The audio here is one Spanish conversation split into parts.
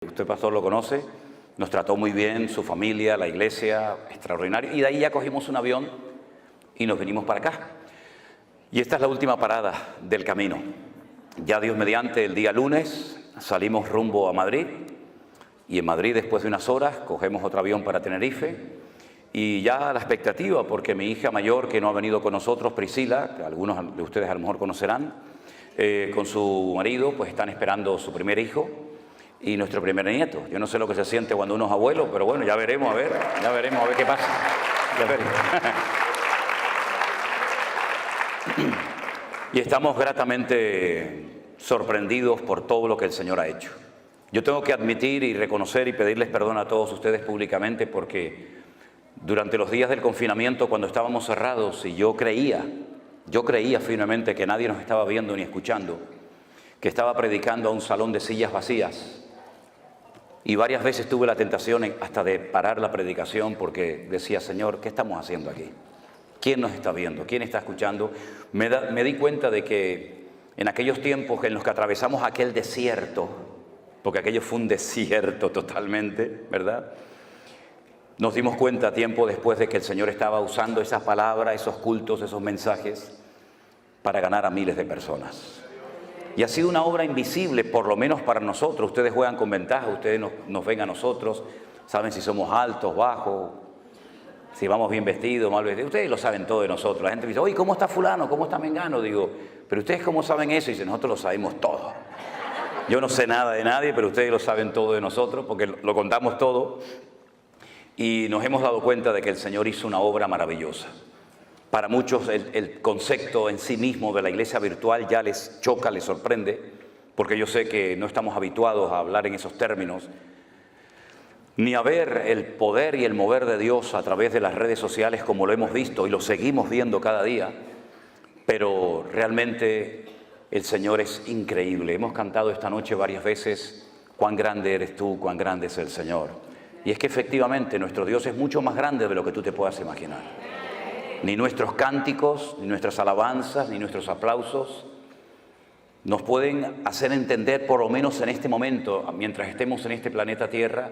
Usted, pastor, lo conoce, nos trató muy bien, su familia, la iglesia, extraordinario. Y de ahí ya cogimos un avión y nos vinimos para acá. Y esta es la última parada del camino. Ya Dios mediante, el día lunes salimos rumbo a Madrid. Y en Madrid, después de unas horas, cogemos otro avión para Tenerife. Y ya la expectativa, porque mi hija mayor, que no ha venido con nosotros, Priscila, que algunos de ustedes a lo mejor conocerán, con su marido, pues están esperando su primer hijo y nuestro primer nieto. Yo no sé lo que se siente cuando uno es abuelo, pero bueno, ya veremos a ver qué pasa. Ya veremos. Y estamos gratamente sorprendidos por todo lo que el Señor ha hecho. Yo tengo que admitir y reconocer y pedirles perdón a todos ustedes públicamente, porque durante los días del confinamiento, cuando estábamos cerrados, y yo creía firmemente que nadie nos estaba viendo ni escuchando, que estaba predicando a un salón de sillas vacías. Y varias veces tuve la tentación hasta de parar la predicación, porque decía: Señor, ¿qué estamos haciendo aquí? ¿Quién nos está viendo? ¿Quién está escuchando? Me di cuenta de que en aquellos tiempos en los que atravesamos aquel desierto, porque aquello fue un desierto totalmente, ¿verdad?, nos dimos cuenta tiempo después de que el Señor estaba usando esas palabras, esos cultos, esos mensajes para ganar a miles de personas. Y ha sido una obra invisible, por lo menos para nosotros. Ustedes juegan con ventaja, ustedes nos ven a nosotros, saben si somos altos, bajos, si vamos bien vestidos, mal vestidos. Ustedes lo saben todo de nosotros. La gente dice: oye, ¿cómo está fulano? ¿Cómo está mengano? Digo, ¿pero ustedes cómo saben eso? Y dice: nosotros lo sabemos todo. Yo no sé nada de nadie, pero ustedes lo saben todo de nosotros, porque lo contamos todo. Y nos hemos dado cuenta de que el Señor hizo una obra maravillosa. Para muchos el concepto en sí mismo de la iglesia virtual ya les choca, les sorprende, porque yo sé que no estamos habituados a hablar en esos términos, ni a ver el poder y el mover de Dios a través de las redes sociales como lo hemos visto y lo seguimos viendo cada día. Pero realmente el Señor es increíble. Hemos cantado esta noche varias veces: cuán grande eres tú, cuán grande es el Señor. Y es que efectivamente nuestro Dios es mucho más grande de lo que tú te puedas imaginar. Ni nuestros cánticos, ni nuestras alabanzas, ni nuestros aplausos nos pueden hacer entender, por lo menos en este momento, mientras estemos en este planeta Tierra,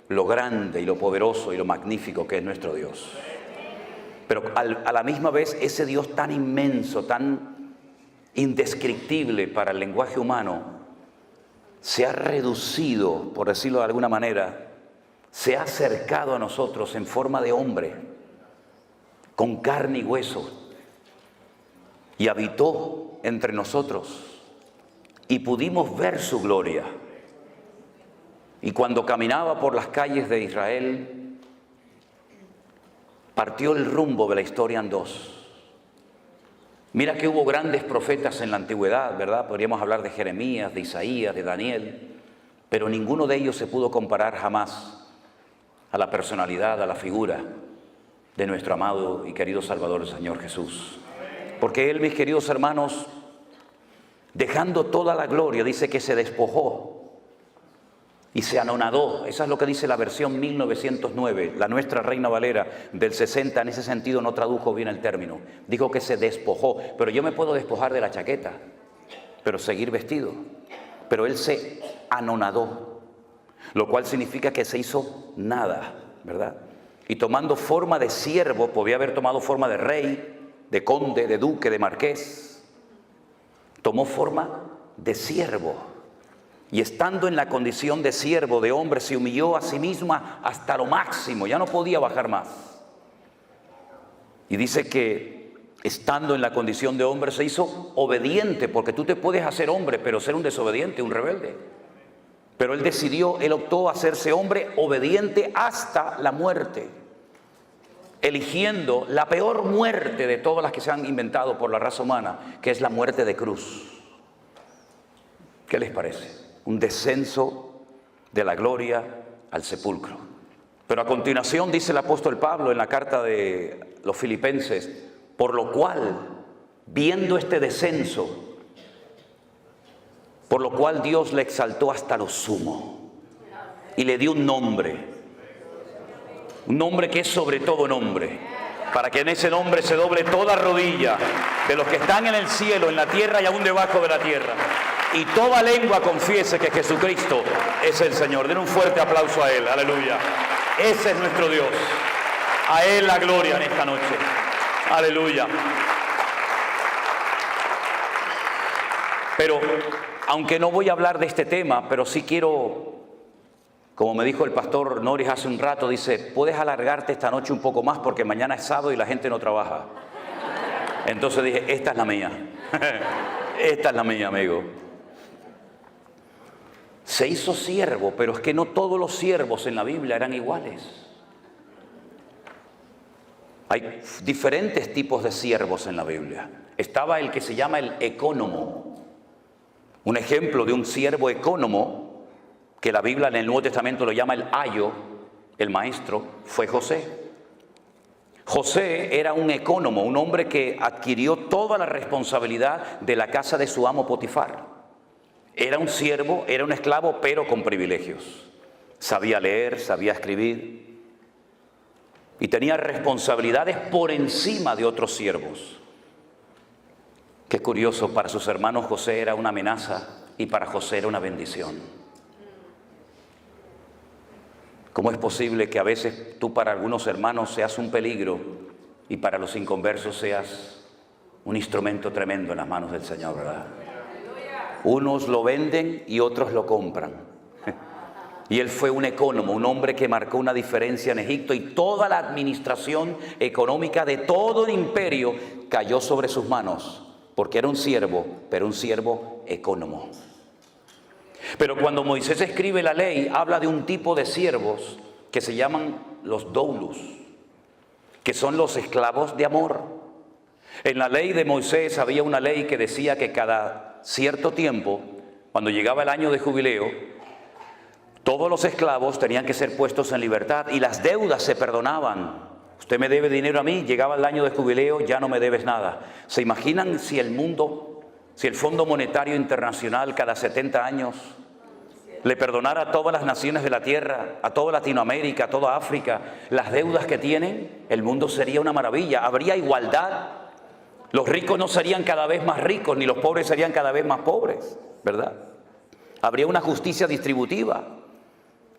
lo grande y lo poderoso y lo magnífico que es nuestro Dios. Pero a la misma vez, ese Dios tan inmenso, tan indescriptible para el lenguaje humano, se ha reducido, por decirlo de alguna manera, se ha acercado a nosotros en forma de hombre, con carne y hueso, y habitó entre nosotros, y pudimos ver su gloria. Y cuando caminaba por las calles de Israel, partió el rumbo de la historia en dos. Mira que hubo grandes profetas en la antigüedad, ¿verdad? Podríamos hablar de Jeremías, de Isaías, de Daniel, pero ninguno de ellos se pudo comparar jamás a la personalidad, a la figura de nuestro amado y querido Salvador, el Señor Jesús. Porque Él, mis queridos hermanos, dejando toda la gloria, dice que se despojó y se anonadó. Esa es lo que dice la versión 1909, la nuestra Reina Valera del 60, en ese sentido no tradujo bien el término. Dijo que se despojó, pero yo me puedo despojar de la chaqueta, pero seguir vestido. Pero Él se anonadó, lo cual significa que se hizo nada, ¿verdad? Y tomando forma de siervo, podía haber tomado forma de rey, de conde, de duque, de marqués. Tomó forma de siervo. Y estando en la condición de siervo, de hombre, se humilló a sí misma hasta lo máximo, ya no podía bajar más. Y dice que estando en la condición de hombre se hizo obediente, porque tú te puedes hacer hombre, pero ser un desobediente, un rebelde. Pero él optó a hacerse hombre obediente hasta la muerte, eligiendo la peor muerte de todas las que se han inventado por la raza humana, que es la muerte de cruz. ¿Qué les parece? Un descenso de la gloria al sepulcro. Pero a continuación dice el apóstol Pablo en la carta de los Filipenses: por lo cual, viendo este descenso, por lo cual Dios le exaltó hasta lo sumo y le dio un nombre que es sobre todo nombre, para que en ese nombre se doble toda rodilla de los que están en el cielo, en la tierra y aún debajo de la tierra, y toda lengua confiese que Jesucristo es el Señor. Den un fuerte aplauso a Él, aleluya. Ese es nuestro Dios. A Él la gloria en esta noche, aleluya. Pero, aunque no voy a hablar de este tema, pero sí quiero, como me dijo el pastor Norris hace un rato, dice, puedes alargarte esta noche un poco más porque mañana es sábado y la gente no trabaja. Entonces dije, esta es la mía. Esta es la mía, amigo. Se hizo siervo, pero es que no todos los siervos en la Biblia eran iguales. Hay diferentes tipos de siervos en la Biblia. Estaba el que se llama el ecónomo. Un ejemplo de un siervo ecónomo, que la Biblia en el Nuevo Testamento lo llama el ayo, el maestro, fue José. José era un ecónomo, un hombre que adquirió toda la responsabilidad de la casa de su amo Potifar. Era un siervo, era un esclavo, pero con privilegios. Sabía leer, sabía escribir y tenía responsabilidades por encima de otros siervos. Qué curioso, para sus hermanos José era una amenaza y para José era una bendición. ¿Cómo es posible que a veces tú para algunos hermanos seas un peligro y para los inconversos seas un instrumento tremendo en las manos del Señor, verdad? Unos lo venden y otros lo compran. Y él fue un ecónomo, un hombre que marcó una diferencia en Egipto y toda la administración económica de todo el imperio cayó sobre sus manos, porque era un siervo, pero un siervo ecónomo. Pero cuando Moisés escribe la ley, habla de un tipo de siervos que se llaman los doulos, que son los esclavos de amor. En la ley de Moisés había una ley que decía que cada cierto tiempo, cuando llegaba el año de jubileo, todos los esclavos tenían que ser puestos en libertad y las deudas se perdonaban. Usted me debe dinero a mí, llegaba el año de jubileo, ya no me debes nada. ¿Se imaginan si el mundo, si el Fondo Monetario Internacional cada 70 años le perdonara a todas las naciones de la tierra, a toda Latinoamérica, a toda África, las deudas que tienen? El mundo sería una maravilla, habría igualdad. Los ricos no serían cada vez más ricos, ni los pobres serían cada vez más pobres, ¿verdad? Habría una justicia distributiva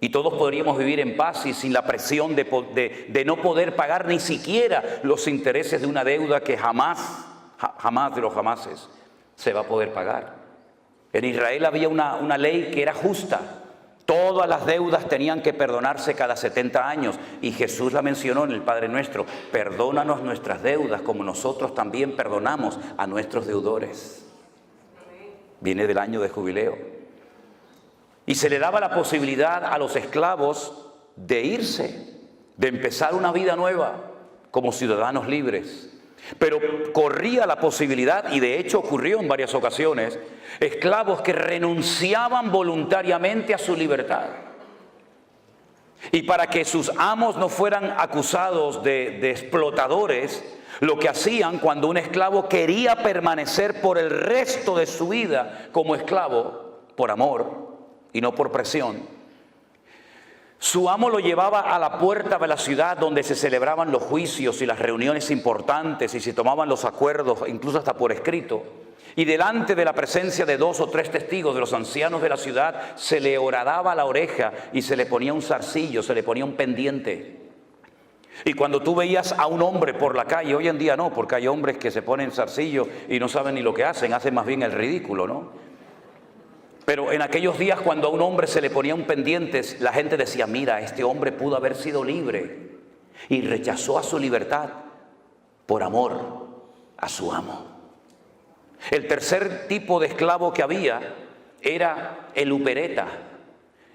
y todos podríamos vivir en paz y sin la presión de no poder pagar ni siquiera los intereses de una deuda que jamás de los jamases se va a poder pagar. En Israel había una ley que era justa. Todas las deudas tenían que perdonarse cada 70 años. Y Jesús la mencionó en el Padre Nuestro. Perdónanos nuestras deudas como nosotros también perdonamos a nuestros deudores. Viene del año de jubileo. Y se le daba la posibilidad a los esclavos de irse, de empezar una vida nueva como ciudadanos libres. Pero corría la posibilidad, y de hecho ocurrió en varias ocasiones, esclavos que renunciaban voluntariamente a su libertad. Y para que sus amos no fueran acusados de explotadores, lo que hacían cuando un esclavo quería permanecer por el resto de su vida como esclavo, por amor y no por presión, su amo lo llevaba a la puerta de la ciudad donde se celebraban los juicios y las reuniones importantes y se tomaban los acuerdos, incluso hasta por escrito. Y delante de la presencia de 2 o 3 testigos de los ancianos de la ciudad, se le horadaba la oreja y se le ponía un zarcillo, se le ponía un pendiente. Y cuando tú veías a un hombre por la calle, hoy en día no, porque hay hombres que se ponen zarcillo y no saben ni lo que hacen más bien el ridículo, ¿no? Pero en aquellos días cuando a un hombre se le ponía un pendiente, la gente decía, mira, este hombre pudo haber sido libre y rechazó a su libertad por amor a su amo. El tercer tipo de esclavo que había era el upereta,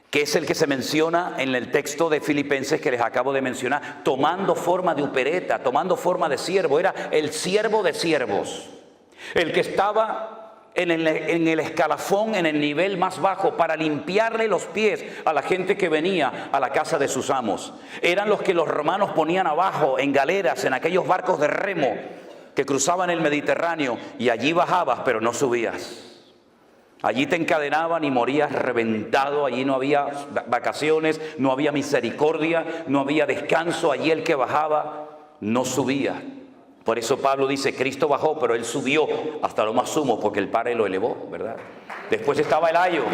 que es el que se menciona en el texto de Filipenses que les acabo de mencionar, tomando forma de upereta, tomando forma de siervo. Era el siervo de siervos, el que estaba en el escalafón, en el nivel más bajo, para limpiarle los pies a la gente que venía a la casa de sus amos. Eran los que los romanos ponían abajo en galeras, en aquellos barcos de remo que cruzaban el Mediterráneo, y allí bajabas pero no subías. Allí te encadenaban y morías reventado. Allí no había vacaciones, no había misericordia, no había descanso. Allí el que bajaba no subía. Por eso Pablo dice, Cristo bajó, pero Él subió hasta lo más sumo, porque el Padre lo elevó, ¿verdad? Después estaba el ayo.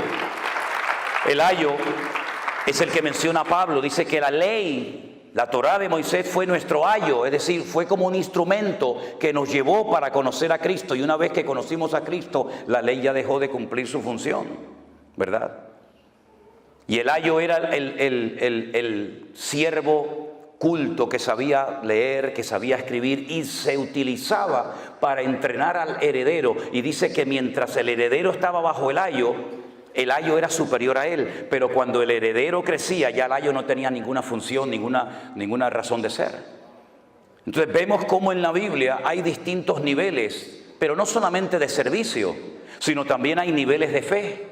El ayo es el que menciona Pablo. Dice que la ley, la Torá de Moisés fue nuestro ayo, es decir, fue como un instrumento que nos llevó para conocer a Cristo. Y una vez que conocimos a Cristo, la ley ya dejó de cumplir su función, ¿verdad? Y el ayo era el siervo culto que sabía leer, que sabía escribir, y se utilizaba para entrenar al heredero. Y dice que mientras el heredero estaba bajo el ayo era superior a él, pero cuando el heredero crecía, ya el ayo no tenía ninguna función, ninguna razón de ser. Entonces vemos cómo en la Biblia hay distintos niveles, pero no solamente de servicio, sino también hay niveles de fe.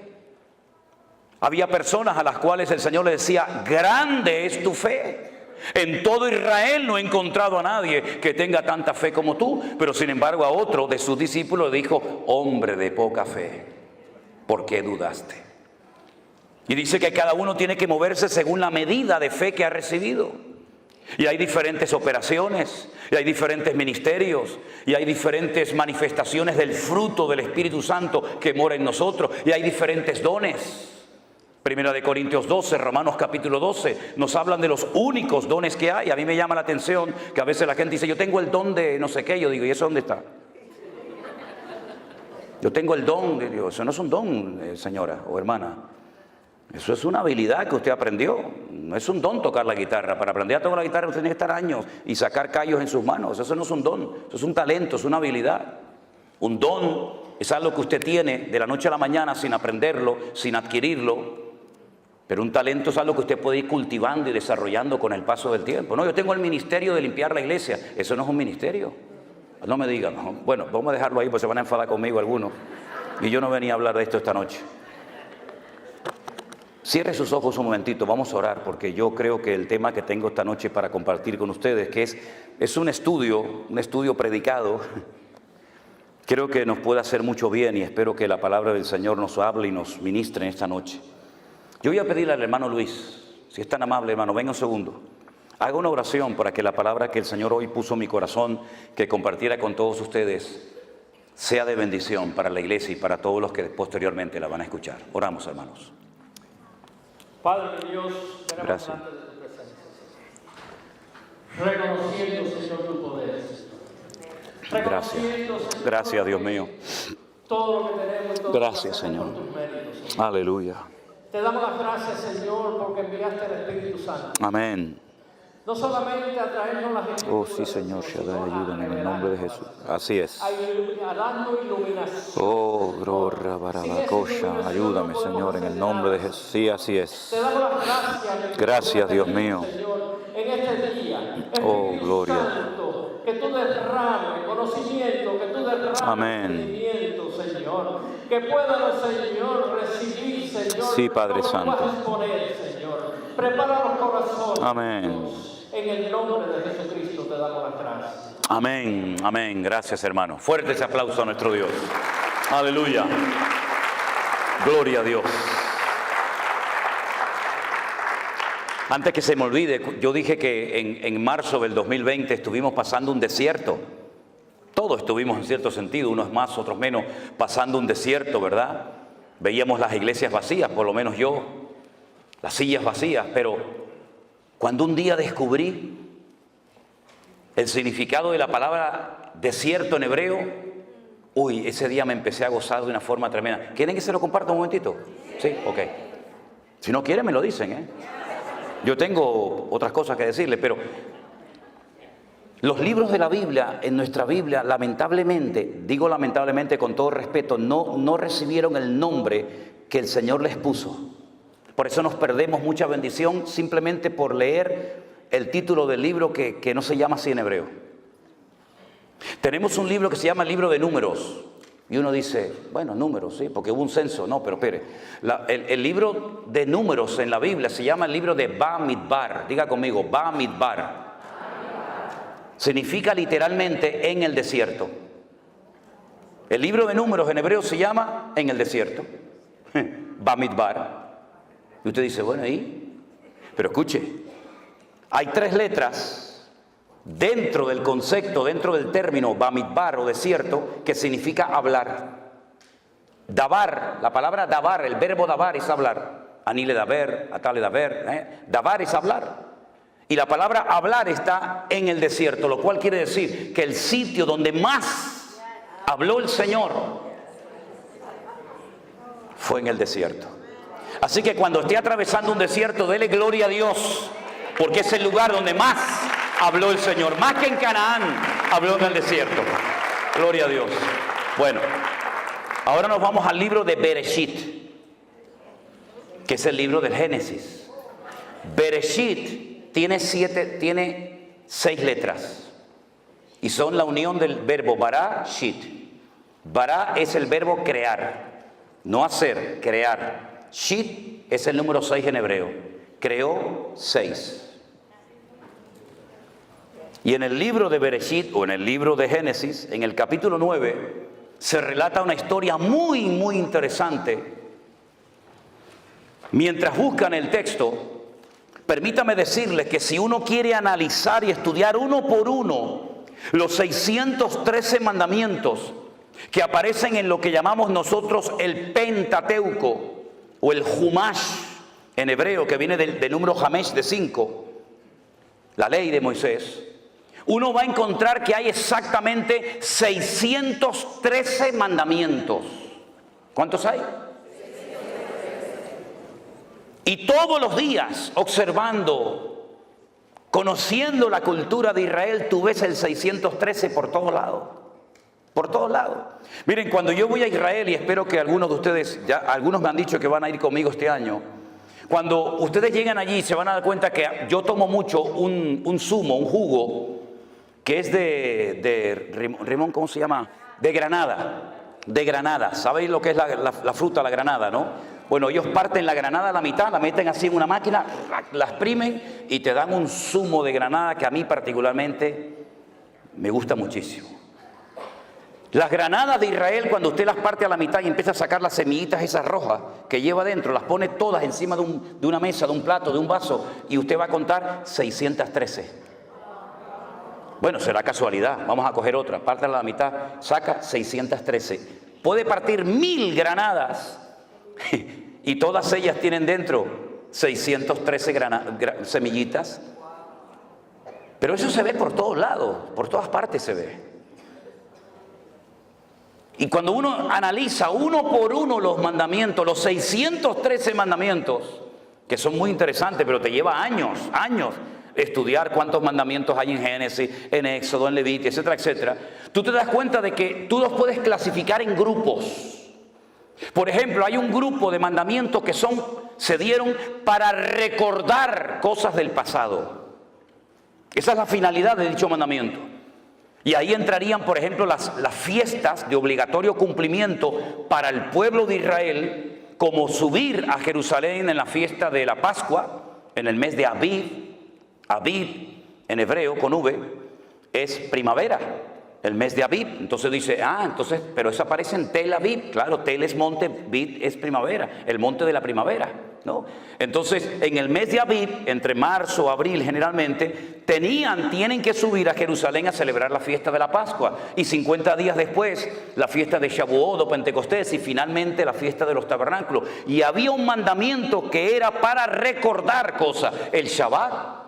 Había personas a las cuales el Señor le decía, grande es tu fe. En todo Israel no he encontrado a nadie que tenga tanta fe como tú. Pero sin embargo a otro de sus discípulos le dijo, hombre de poca fe, ¿por qué dudaste? Y dice que cada uno tiene que moverse según la medida de fe que ha recibido. Y hay diferentes operaciones, y hay diferentes ministerios, y hay diferentes manifestaciones del fruto del Espíritu Santo que mora en nosotros, y hay diferentes dones. Primera de Corintios 12, Romanos capítulo 12, nos hablan de los únicos dones que hay. A mí me llama la atención que a veces la gente dice, yo tengo el don de no sé qué. Yo digo, ¿y eso dónde está? Yo tengo el don de Dios. Eso no es un don, señora o hermana. Eso es una habilidad que usted aprendió. No es un don tocar la guitarra. Para aprender a tocar la guitarra usted tiene que estar años y sacar callos en sus manos. Eso no es un don, eso es un talento, es una habilidad. Un don es algo que usted tiene de la noche a la mañana sin aprenderlo, sin adquirirlo. Pero un talento es algo que usted puede ir cultivando y desarrollando con el paso del tiempo. No, yo tengo el ministerio de limpiar la iglesia. Eso no es un ministerio. No me digan. No. Bueno, vamos a dejarlo ahí porque se van a enfadar conmigo algunos. Y yo no venía a hablar de esto esta noche. Cierre sus ojos un momentito, vamos a orar, porque yo creo que el tema que tengo esta noche para compartir con ustedes, que es un estudio predicado, creo que nos puede hacer mucho bien y espero que la palabra del Señor nos hable y nos ministre en esta noche. Yo voy a pedirle al hermano Luis, si es tan amable, hermano, venga un segundo. Haga una oración para que la palabra que el Señor hoy puso en mi corazón, que compartiera con todos ustedes, sea de bendición para la iglesia y para todos los que posteriormente la van a escuchar. Oramos, hermanos. Padre Dios, gracias. Delante de tu presencia, reconociendo, Señor, tu poder. Gracias. Gracias, Dios mío. Todo lo que tenemos y todo gracias, lo que hacemos Señor. por tus méritos, Señor. Aleluya. Te damos las gracias, Señor, porque enviaste al Espíritu Santo. Amén. No solamente a traernos las escrituras. Oh, sí, Señor, Shaddai, ayúdame en el nombre de Jesús. Así es. A darnos iluminación. Oh, gloria, barabacosha, ayúdame, Señor, en el nombre de Jesús. Sí, así es. Te damos las gracias. Gracias, Dios mío. Señor, en este día. Oh, gloria. Santo, que tú derrames conocimiento, que tú derrames entendimiento, Señor. Que puedan, Señor, recibir, Señor. Sí, Padre Santo. Exponer, Señor. Prepara los corazones. Amén. Dios. En el nombre de Jesucristo te damos las gracias. Amén, amén. Gracias, hermano. Fuerte ese aplauso a nuestro Dios. Aleluya. Gloria a Dios. Antes que se me olvide, yo dije que en marzo del 2020 estuvimos pasando un desierto. Todos estuvimos en cierto sentido, unos más, otros menos, pasando un desierto, ¿verdad? Veíamos las iglesias vacías, por lo menos yo, las sillas vacías, pero cuando un día descubrí el significado de la palabra desierto en hebreo, ese día me empecé a gozar de una forma tremenda. ¿Quieren que se lo comparta un momentito? Sí, ok. Si no quieren, me lo dicen, ¿eh? Yo tengo otras cosas que decirles, pero los libros de la Biblia, en nuestra Biblia, lamentablemente, digo lamentablemente con todo respeto, no recibieron el nombre que el Señor les puso. Por eso nos perdemos mucha bendición simplemente por leer el título del libro que no se llama así en hebreo. Tenemos un libro que se llama el libro de números. Y uno dice, bueno, números, sí, porque hubo un censo. No, pero espere. El libro de números en la Biblia se llama el libro de Bamidbar. Diga conmigo, Bamidbar. Significa literalmente en el desierto. El libro de números en hebreo se llama en el desierto. Bamidbar. Y usted dice, bueno, ¿y? Pero escuche, hay 3 letras dentro del concepto, dentro del término Bamidbar o desierto, que significa hablar. Dabar, la palabra dabar, el verbo dabar es hablar. Anile daber, atale daber, dabar es hablar. Y la palabra hablar está en el desierto, lo cual quiere decir que el sitio donde más habló el Señor fue en el desierto. Así que cuando esté atravesando un desierto, dele gloria a Dios, porque es el lugar donde más habló el Señor. Más que en Canaán, habló en el desierto. Gloria a Dios. Bueno, ahora nos vamos al libro de Bereshit, que es el libro del Génesis. Bereshit tiene 6 letras y son la unión del verbo bara, shit. Bara es el verbo crear, no hacer, crear. Shit es el número 6 en hebreo. Creó 6. Y en el libro de Bereshit, o en el libro de Génesis, en el capítulo 9, se relata una historia muy, muy interesante. Mientras buscan el texto, permítame decirles que si uno quiere analizar y estudiar uno por uno los 613 mandamientos que aparecen en lo que llamamos nosotros el Pentateuco o el Humash en hebreo, que viene del número Hamesh de 5, la ley de Moisés, uno va a encontrar que hay exactamente 613 mandamientos. ¿Cuántos hay? Y todos los días, observando, conociendo la cultura de Israel, tú ves el 613 por todos lados. Por todos lados. Miren, cuando yo voy a Israel, y espero que algunos de ustedes, ya algunos me han dicho que van a ir conmigo este año, cuando ustedes llegan allí se van a dar cuenta que yo tomo mucho un zumo, un jugo, que es de Rimón, ¿cómo se llama? De granada. De granada. ¿Sabéis lo que es la fruta, la granada, no? Bueno, ellos parten la granada a la mitad, la meten así en una máquina, la exprimen y te dan un zumo de granada que a mí particularmente me gusta muchísimo. Las granadas de Israel, cuando usted las parte a la mitad y empieza a sacar las semillitas esas rojas que lleva dentro, las pone todas encima de una mesa, de un plato, de un vaso, y usted va a contar 613. Bueno, será casualidad, vamos a coger otra, pártela a la mitad, saca 613. Puede partir 1000 granadas y todas ellas tienen dentro 613 semillitas. Pero eso se ve por todos lados, por todas partes se ve. Y cuando uno analiza uno por uno los mandamientos, los 613 mandamientos, que son muy interesantes, pero te lleva años estudiar cuántos mandamientos hay en Génesis, en Éxodo, en Levítico, etcétera, etcétera, tú te das cuenta de que tú los puedes clasificar en grupos. Por ejemplo, hay un grupo de mandamientos que se dieron para recordar cosas del pasado. Esa es la finalidad de dicho mandamiento. Y ahí entrarían, por ejemplo, las fiestas de obligatorio cumplimiento para el pueblo de Israel, como subir a Jerusalén en la fiesta de la Pascua, en el mes de Aviv. Aviv, en hebreo, con V, es primavera, el mes de Aviv. Entonces dice, pero eso aparece en Tel Aviv. Claro, Tel es monte, Aviv es primavera, el monte de la primavera, ¿no? Entonces, en el mes de Aviv, entre marzo, abril generalmente, tienen que subir a Jerusalén a celebrar la fiesta de la Pascua. Y 50 días después, la fiesta de Shavuot o Pentecostés, y finalmente la fiesta de los tabernáculos. Y había un mandamiento que era para recordar cosas, el Shabbat.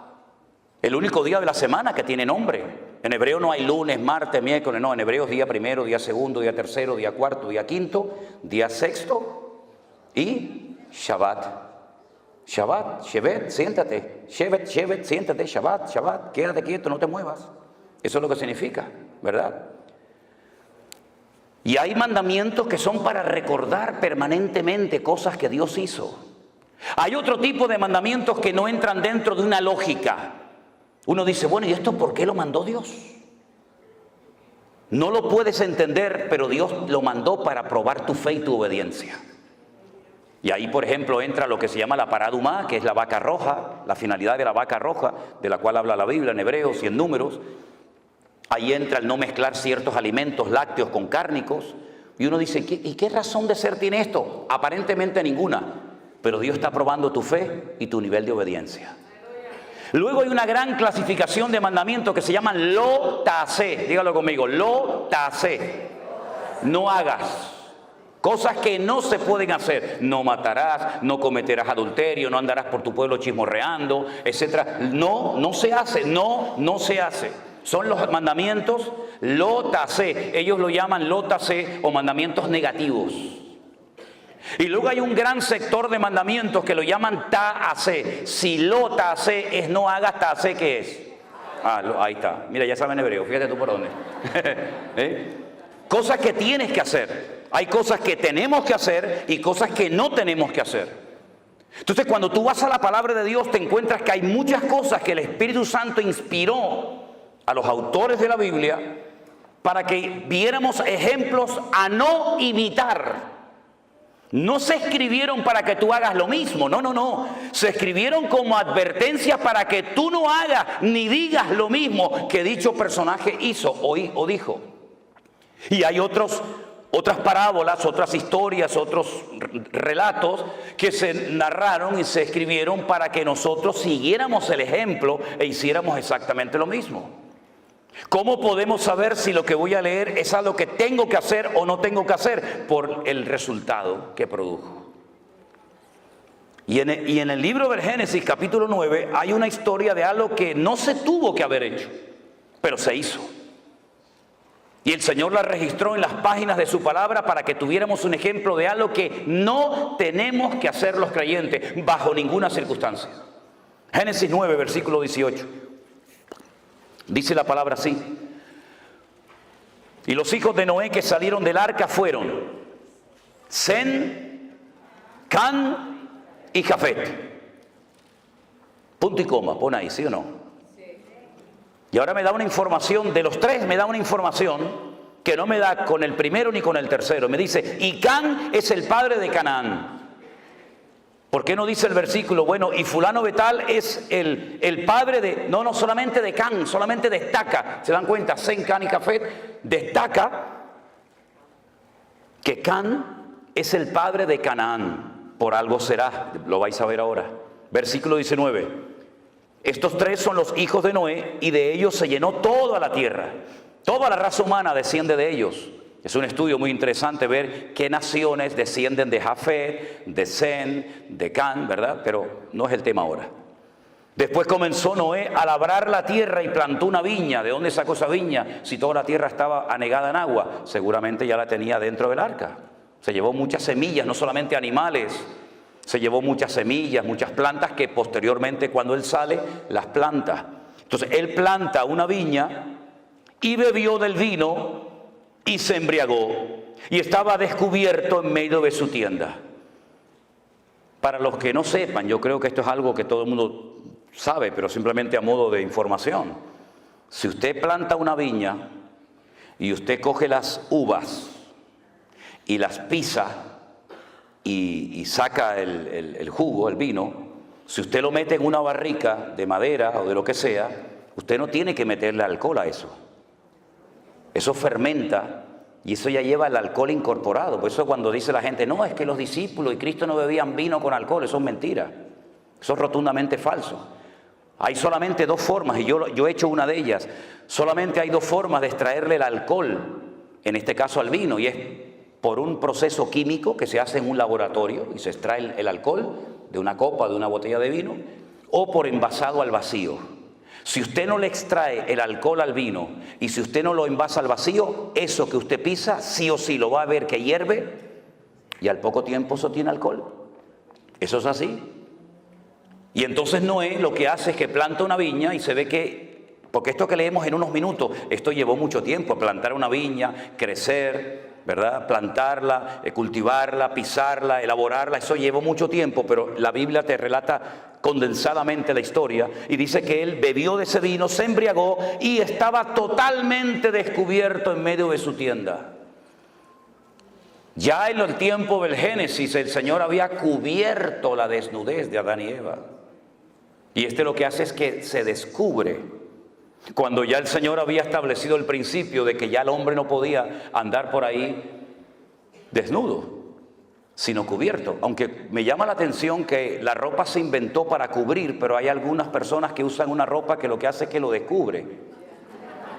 El único día de la semana que tiene nombre. En hebreo no hay lunes, martes, miércoles, no. En hebreo es día primero, día segundo, día tercero, día cuarto, día quinto, día sexto y Shabbat. Shabbat, Shevet, siéntate. Shevet, siéntate. Shabbat, quédate quieto, no te muevas. Eso es lo que significa, ¿verdad? Y hay mandamientos que son para recordar permanentemente cosas que Dios hizo. Hay otro tipo de mandamientos que no entran dentro de una lógica. Uno dice, bueno, ¿y esto por qué lo mandó Dios? No lo puedes entender, pero Dios lo mandó para probar tu fe y tu obediencia. Y ahí, por ejemplo, entra lo que se llama la paradumá, que es la vaca roja, la finalidad de la vaca roja, de la cual habla la Biblia en Hebreos y en Números. Ahí entra el no mezclar ciertos alimentos lácteos con cárnicos. Y uno dice, ¿y qué razón de ser tiene esto? Aparentemente ninguna, pero Dios está probando tu fe y tu nivel de obediencia. Luego hay una gran clasificación de mandamientos que se llaman lo tase. Dígalo conmigo, lo tase. No hagas. Cosas que no se pueden hacer. No matarás, no cometerás adulterio, no andarás por tu pueblo chismorreando, etc. No se hace, no se hace. Son los mandamientos lo tase. Ellos lo llaman lo tase o mandamientos negativos. Y luego hay un gran sector de mandamientos que lo llaman ta-hace. Si lo ta-hace es no hagas, ta-hace, ¿qué es? Ahí está. Mira, ya saben hebreo, fíjate tú por dónde. Cosas que tienes que hacer. Hay cosas que tenemos que hacer y cosas que no tenemos que hacer. Entonces, cuando tú vas a la palabra de Dios, te encuentras que hay muchas cosas que el Espíritu Santo inspiró a los autores de la Biblia para que viéramos ejemplos a no imitar. No se escribieron para que tú hagas lo mismo, no. Se escribieron como advertencias para que tú no hagas ni digas lo mismo que dicho personaje hizo o dijo. Y hay otras parábolas, otras historias, otros relatos que se narraron y se escribieron para que nosotros siguiéramos el ejemplo e hiciéramos exactamente lo mismo. ¿Cómo podemos saber si lo que voy a leer es algo que tengo que hacer o no tengo que hacer? Por el resultado que produjo. Y en el libro del Génesis, capítulo 9, hay una historia de algo que no se tuvo que haber hecho, pero se hizo. Y el Señor la registró en las páginas de su palabra para que tuviéramos un ejemplo de algo que no tenemos que hacer los creyentes bajo ninguna circunstancia. Génesis 9, versículo 18. Dice la palabra así: y los hijos de Noé que salieron del arca fueron Sem, Can y Jafet. Punto y coma, pon ahí, ¿sí o no? Sí. Y ahora me da una información, de los tres me da una información que no me da con el primero ni con el tercero. Me dice, y Can es el padre de Canaán. ¿Por qué no dice el versículo? Bueno, y fulano de tal es el padre de... No solamente de Can, solamente destaca. ¿Se dan cuenta? Sem, Can y Jafet destaca que Can es el padre de Canaán. Por algo será, lo vais a ver ahora. Versículo 19. Estos tres son los hijos de Noé y de ellos se llenó toda la tierra. Toda la raza humana desciende de ellos. Es un estudio muy interesante ver qué naciones descienden de Jafet, de Sem, de Can, ¿verdad? Pero no es el tema ahora. Después comenzó Noé a labrar la tierra y plantó una viña. ¿De dónde sacó esa viña? Si toda la tierra estaba anegada en agua, seguramente ya la tenía dentro del arca. Se llevó muchas semillas, no solamente animales, se llevó muchas semillas, muchas plantas que posteriormente cuando él sale, las planta. Entonces él planta una viña y bebió del vino y se embriagó y estaba descubierto en medio de su tienda. Para los que no sepan, yo creo que esto es algo que todo el mundo sabe, pero simplemente a modo de información. Si usted planta una viña y usted coge las uvas y las pisa y saca el jugo, el vino, si usted lo mete en una barrica de madera o de lo que sea, usted no tiene que meterle alcohol a eso. Eso fermenta y eso ya lleva el alcohol incorporado. Por eso cuando dice la gente, no, es que los discípulos y Cristo no bebían vino con alcohol, eso es mentira. Eso es rotundamente falso. Hay solamente dos formas, y yo he hecho una de ellas. Solamente hay dos formas de extraerle el alcohol, en este caso al vino, y es por un proceso químico que se hace en un laboratorio y se extrae el alcohol de una copa, de una botella de vino, o por envasado al vacío. Si usted no le extrae el alcohol al vino y si usted no lo envasa al vacío, eso que usted pisa sí o sí lo va a ver que hierve y al poco tiempo eso tiene alcohol. Eso es así. Y entonces Noé lo que hace es que planta una viña y se ve que, porque esto que leemos en unos minutos, esto llevó mucho tiempo, plantar una viña, crecer, ¿verdad? Plantarla, cultivarla, pisarla, elaborarla, eso llevó mucho tiempo, pero la Biblia te relata condensadamente la historia y dice que él bebió de ese vino, se embriagó y estaba totalmente descubierto en medio de su tienda. Ya en el tiempo del Génesis el Señor había cubierto la desnudez de Adán y Eva. Y lo que hace es que se descubre. Cuando ya el Señor había establecido el principio de que ya el hombre no podía andar por ahí desnudo, sino cubierto. Aunque me llama la atención que la ropa se inventó para cubrir, pero hay algunas personas que usan una ropa que lo que hace es que lo descubre.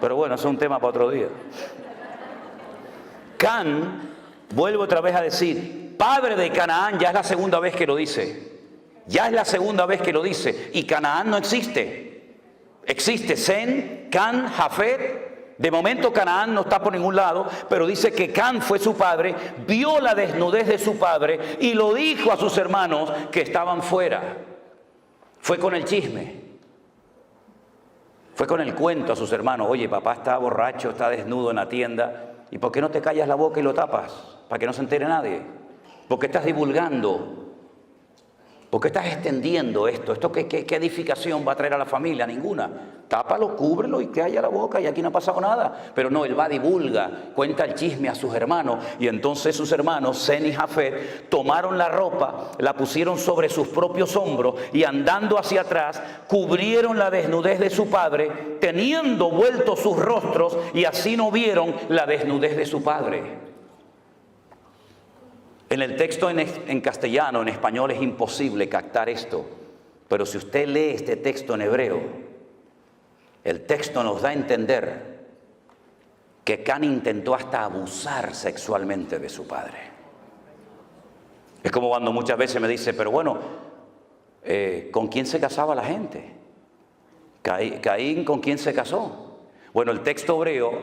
Pero bueno, eso es un tema para otro día. Can, vuelvo otra vez a decir, padre de Canaán, ya es la segunda vez que lo dice. Ya es la segunda vez que lo dice. Y Canaán no existe. Existe Sem, Can, Jafet. De momento Canaán no está por ningún lado, pero dice que Can fue su padre, vio la desnudez de su padre y lo dijo a sus hermanos que estaban fuera. Fue con el chisme. Fue con el cuento a sus hermanos. Oye, papá está borracho, está desnudo en la tienda. ¿Y por qué no te callas la boca y lo tapas? Para que no se entere nadie. ¿Por qué estás divulgando? ¿Por qué estás extendiendo esto? ¿Esto qué edificación va a traer a la familia? Ninguna. Tápalo, cúbrelo y que haya la boca y aquí no ha pasado nada. Pero no, él va, divulga, cuenta el chisme a sus hermanos. Y entonces sus hermanos, Sem y Jafet, tomaron la ropa, la pusieron sobre sus propios hombros y andando hacia atrás, cubrieron la desnudez de su padre, teniendo vueltos sus rostros y así no vieron la desnudez de su padre. En el texto en castellano, en español es imposible captar esto, pero si usted lee este texto en hebreo, el texto nos da a entender que Can intentó hasta abusar sexualmente de su padre. Es como cuando muchas veces me dice, pero bueno, ¿con quién se casaba la gente? Caín, ¿con quién se casó? Bueno, el texto hebreo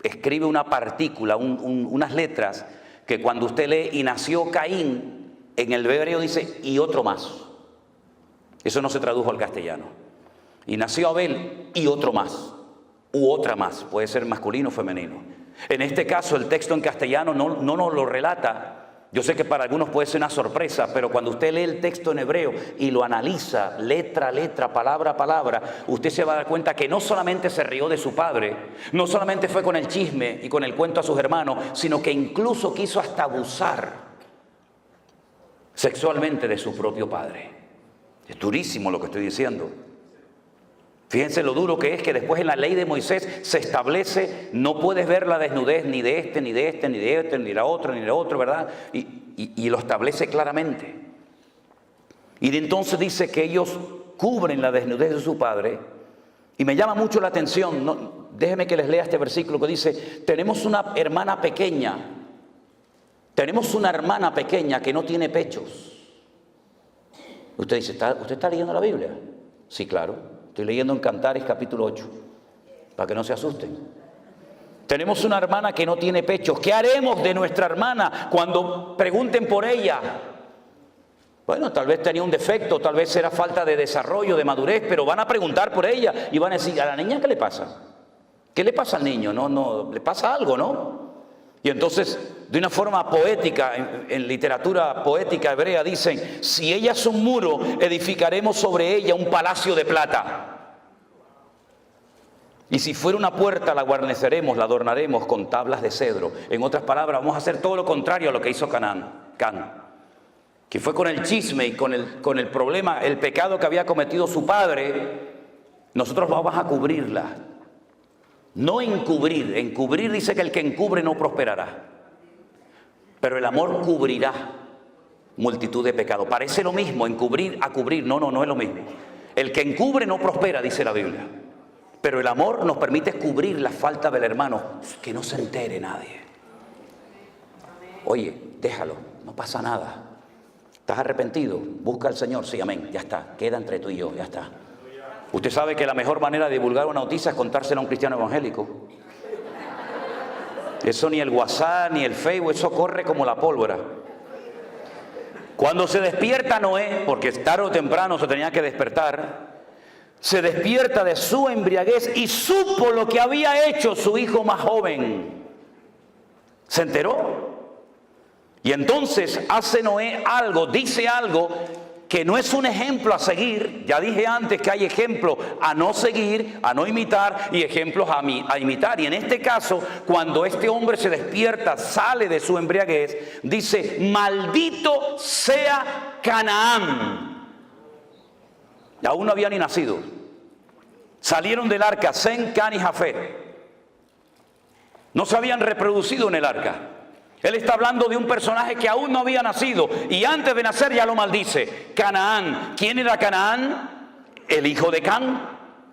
escribe una partícula, unas letras, que cuando usted lee y nació Caín, en el hebreo dice y otro más. Eso no se tradujo al castellano. Y nació Abel y otro más, u otra más, puede ser masculino o femenino. En este caso el texto en castellano no nos lo relata. Yo sé que para algunos puede ser una sorpresa, pero cuando usted lee el texto en hebreo y lo analiza letra a letra, palabra a palabra, usted se va a dar cuenta que no solamente se rió de su padre, no solamente fue con el chisme y con el cuento a sus hermanos, sino que incluso quiso hasta abusar sexualmente de su propio padre. Es durísimo lo que estoy diciendo. Fíjense lo duro que es que después en la ley de Moisés se establece, no puedes ver la desnudez ni de este, ni de este, ni de este, ni de la otra, ni de otro, ¿verdad? Y lo establece claramente. Y de entonces dice que ellos cubren la desnudez de su padre. Y me llama mucho la atención, déjenme que les lea este versículo que dice, tenemos una hermana pequeña que no tiene pechos. Usted dice, ¿usted está leyendo la Biblia? Sí, claro. Estoy leyendo en Cantares capítulo 8, para que no se asusten. Tenemos una hermana que no tiene pechos. ¿Qué haremos de nuestra hermana cuando pregunten por ella? Bueno, tal vez tenía un defecto, tal vez era falta de desarrollo, de madurez, pero van a preguntar por ella y van a decir, ¿a la niña qué le pasa? ¿Qué le pasa al niño? No, le pasa algo, ¿no? Y entonces, de una forma poética, en literatura poética hebrea dicen, si ella es un muro, edificaremos sobre ella un palacio de plata. Y si fuera una puerta, la guarneceremos, la adornaremos con tablas de cedro. En otras palabras, vamos a hacer todo lo contrario a lo que hizo Can, que fue con el chisme y con el problema, el pecado que había cometido su padre. Nosotros vamos a cubrirla. No encubrir. Encubrir dice que el que encubre no prosperará. Pero el amor cubrirá multitud de pecados. Parece lo mismo, encubrir a cubrir. No es lo mismo. El que encubre no prospera, dice la Biblia. Pero el amor nos permite cubrir la falta del hermano, que no se entere nadie. Oye, déjalo, no pasa nada. ¿Estás arrepentido? Busca al Señor. Sí, amén, ya está. Queda entre tú y yo, ya está. Usted sabe que la mejor manera de divulgar una noticia es contársela a un cristiano evangélico. Eso ni el WhatsApp ni el Facebook, eso corre como la pólvora. Cuando se despierta Noé, porque tarde o temprano se tenía que despertar, se despierta de su embriaguez y supo lo que había hecho su hijo más joven. Se enteró. Y entonces hace Noé algo, dice algo que no es un ejemplo a seguir. Ya dije antes que hay ejemplos a no seguir, a no imitar y ejemplos a imitar. Y en este caso, cuando este hombre se despierta, sale de su embriaguez, dice, maldito sea Canaán. Y aún no había ni nacido. Salieron del arca Sem, Can y Jafet. No se habían reproducido en el arca. Él está hablando de un personaje que aún no había nacido y antes de nacer ya lo maldice. Canaán. ¿Quién era Canaán? El hijo de Can.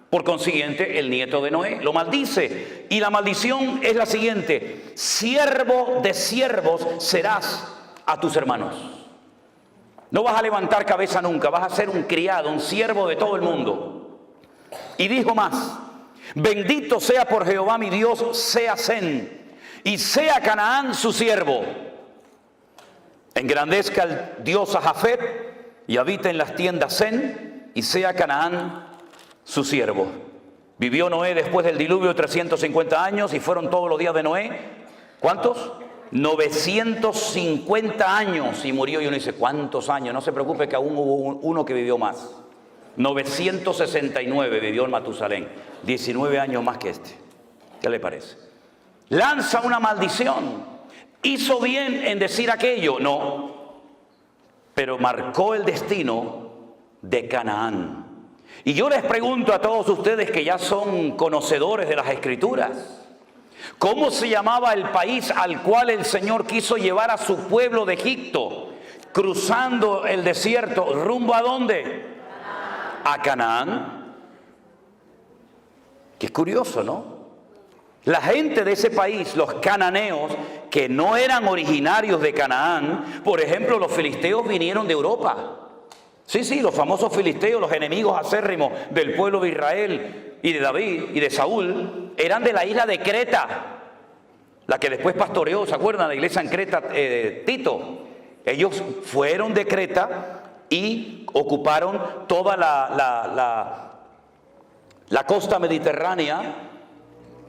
Por consiguiente, el nieto de Noé. Lo maldice. Y la maldición es la siguiente: siervo de siervos serás a tus hermanos. No vas a levantar cabeza nunca, vas a ser un criado, un siervo de todo el mundo. Y dijo más: bendito sea por Jehová mi Dios, sea Sen, y sea Canaán su siervo. Engrandezca el Dios a Jafet, y habita en las tiendas Sen, y sea Canaán su siervo. Vivió Noé después del diluvio 350 años, y fueron todos los días de Noé, ¿cuántos? 950 años, y murió. Y uno dice, ¿cuántos años? No se preocupe, que aún hubo uno que vivió más. 969 vivió en Matusalén, 19 años más que este. ¿Qué le parece? Lanza una maldición. ¿Hizo bien en decir aquello? No. Pero marcó el destino de Canaán. Y yo les pregunto a todos ustedes que ya son conocedores de las Escrituras, ¿cómo se llamaba el país al cual el Señor quiso llevar a su pueblo de Egipto, cruzando el desierto, rumbo a dónde? A Canaán. Qué curioso, ¿no? La gente de ese país, los cananeos, que no eran originarios de Canaán, por ejemplo, los filisteos vinieron de Europa. Sí, los famosos filisteos, los enemigos acérrimos del pueblo de Israel y de David y de Saúl, eran de la isla de Creta, la que después pastoreó, ¿se acuerdan? La iglesia en Creta, Tito. Ellos fueron de Creta y ocuparon toda la costa mediterránea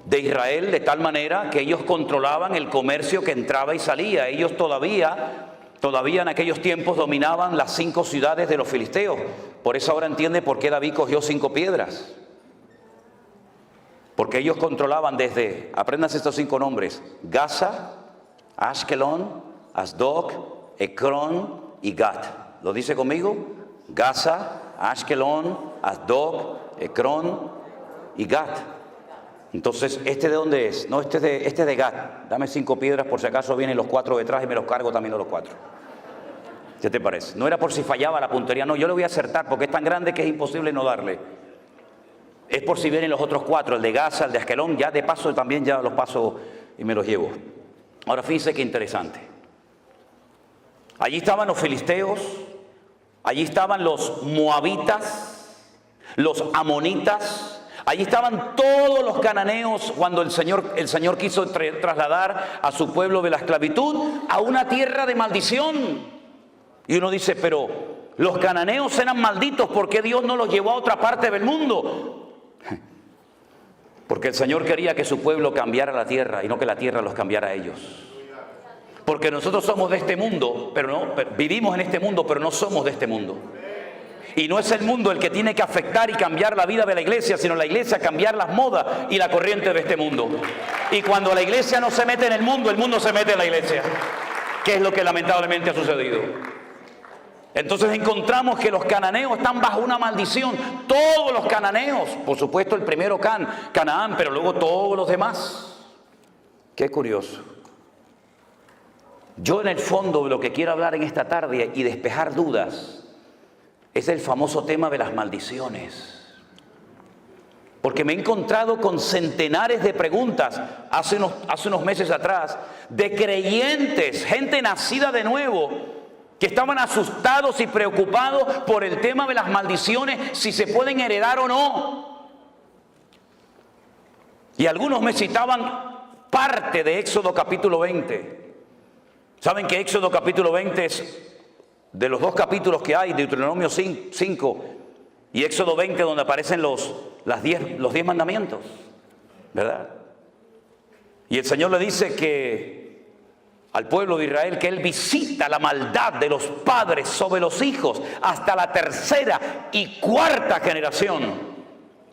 de Israel, de tal manera que ellos controlaban el comercio que entraba y salía. Ellos todavía en aquellos tiempos dominaban las 5 ciudades de los filisteos. Por eso ahora entiende por qué David cogió 5 piedras. Porque ellos controlaban desde, apréndanse estos 5 nombres: Gaza, Ashkelon, Asdod, Ecrón y Gat. ¿Lo dice conmigo? Gaza, Ashkelon, Asdod, Ecrón y Gat. Entonces, ¿este de dónde es? No, este es de Gat. Dame 5 piedras por si acaso vienen los 4 detrás y me los cargo también a los 4. ¿Qué te parece? No era por si fallaba la puntería, no, yo le voy a acertar porque es tan grande que es imposible no darle. Es por si vienen los otros 4, el de Gaza, el de Askelón, ya de paso también ya los paso y me los llevo. Ahora fíjense qué interesante. Allí estaban los filisteos, allí estaban los moabitas, los amonitas. Allí estaban todos los cananeos cuando el Señor quiso trasladar a su pueblo de la esclavitud a una tierra de maldición. Y uno dice, pero los cananeos eran malditos, ¿por qué Dios no los llevó a otra parte del mundo? Porque el Señor quería que su pueblo cambiara la tierra y no que la tierra los cambiara a ellos. Porque nosotros somos de este mundo, vivimos en este mundo, pero no somos de este mundo. Y no es el mundo el que tiene que afectar y cambiar la vida de la iglesia, sino la iglesia cambiar las modas y la corriente de este mundo. Y cuando la iglesia no se mete en el mundo se mete en la iglesia, que es lo que lamentablemente ha sucedido. Entonces encontramos que los cananeos están bajo una maldición. Todos los cananeos, por supuesto el primero Canaán, pero luego todos los demás. Qué curioso. Yo en el fondo de lo que quiero hablar en esta tarde y despejar dudas es el famoso tema de las maldiciones. Porque me he encontrado con centenares de preguntas hace unos meses atrás de creyentes, gente nacida de nuevo, que estaban asustados y preocupados por el tema de las maldiciones, si se pueden heredar o no. Y algunos me citaban parte de Éxodo capítulo 20. ¿Saben que Éxodo capítulo 20 es de los 2 capítulos que hay, Deuteronomio 5 y Éxodo 20, donde aparecen los 10 mandamientos, ¿verdad? Y el Señor le dice que al pueblo de Israel que Él visita la maldad de los padres sobre los hijos hasta la 3ª y 4ª generación.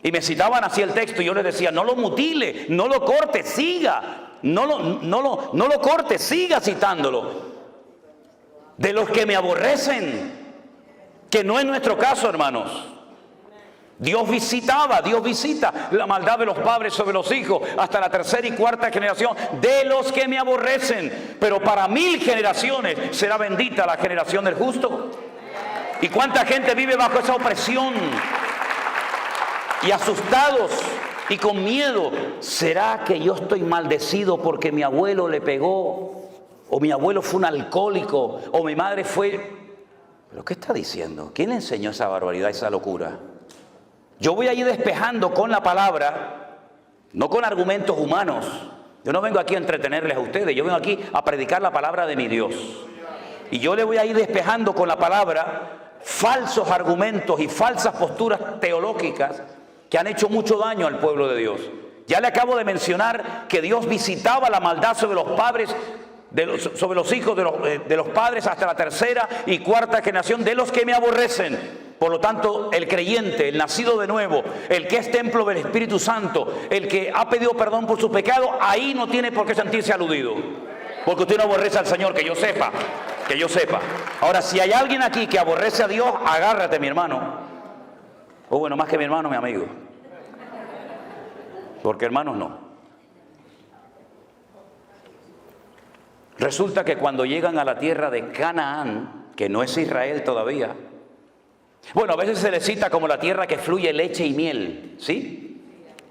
Y me citaban así el texto y yo les decía, no lo mutile, no lo corte, siga, no lo corte, siga citándolo. De los que me aborrecen, que no es nuestro caso, hermanos. Dios visita la maldad de los padres sobre los hijos hasta la tercera y cuarta generación de los que me aborrecen. Pero para 1000 generaciones será bendita la generación del justo. ¿Y cuánta gente vive bajo esa opresión? Y asustados y con miedo. ¿Será que yo estoy maldecido porque mi abuelo le pegó? ¿O mi abuelo fue un alcohólico? ¿O mi madre fue...? ¿Pero qué está diciendo? ¿Quién le enseñó esa barbaridad, esa locura? Yo voy a ir despejando con la palabra, no con argumentos humanos. Yo no vengo aquí a entretenerles a ustedes, yo vengo aquí a predicar la palabra de mi Dios. Y yo le voy a ir despejando con la palabra falsos argumentos y falsas posturas teológicas que han hecho mucho daño al pueblo de Dios. Ya le acabo de mencionar que Dios visitaba la maldad sobre los padres, sobre los hijos de los padres hasta la tercera y cuarta generación de los que me aborrecen. Por lo tanto, el creyente, el nacido de nuevo, el que es templo del Espíritu Santo, el que ha pedido perdón por su pecado, ahí no tiene por qué sentirse aludido. Porque usted no aborrece al Señor, que yo sepa, que yo sepa. Ahora, si hay alguien aquí que aborrece a Dios, agárrate, mi hermano. O bueno, más que mi hermano, mi amigo. Porque hermanos no. Resulta que cuando llegan a la tierra de Canaán, que no es Israel todavía, bueno, a veces se le cita como la tierra que fluye leche y miel, ¿sí?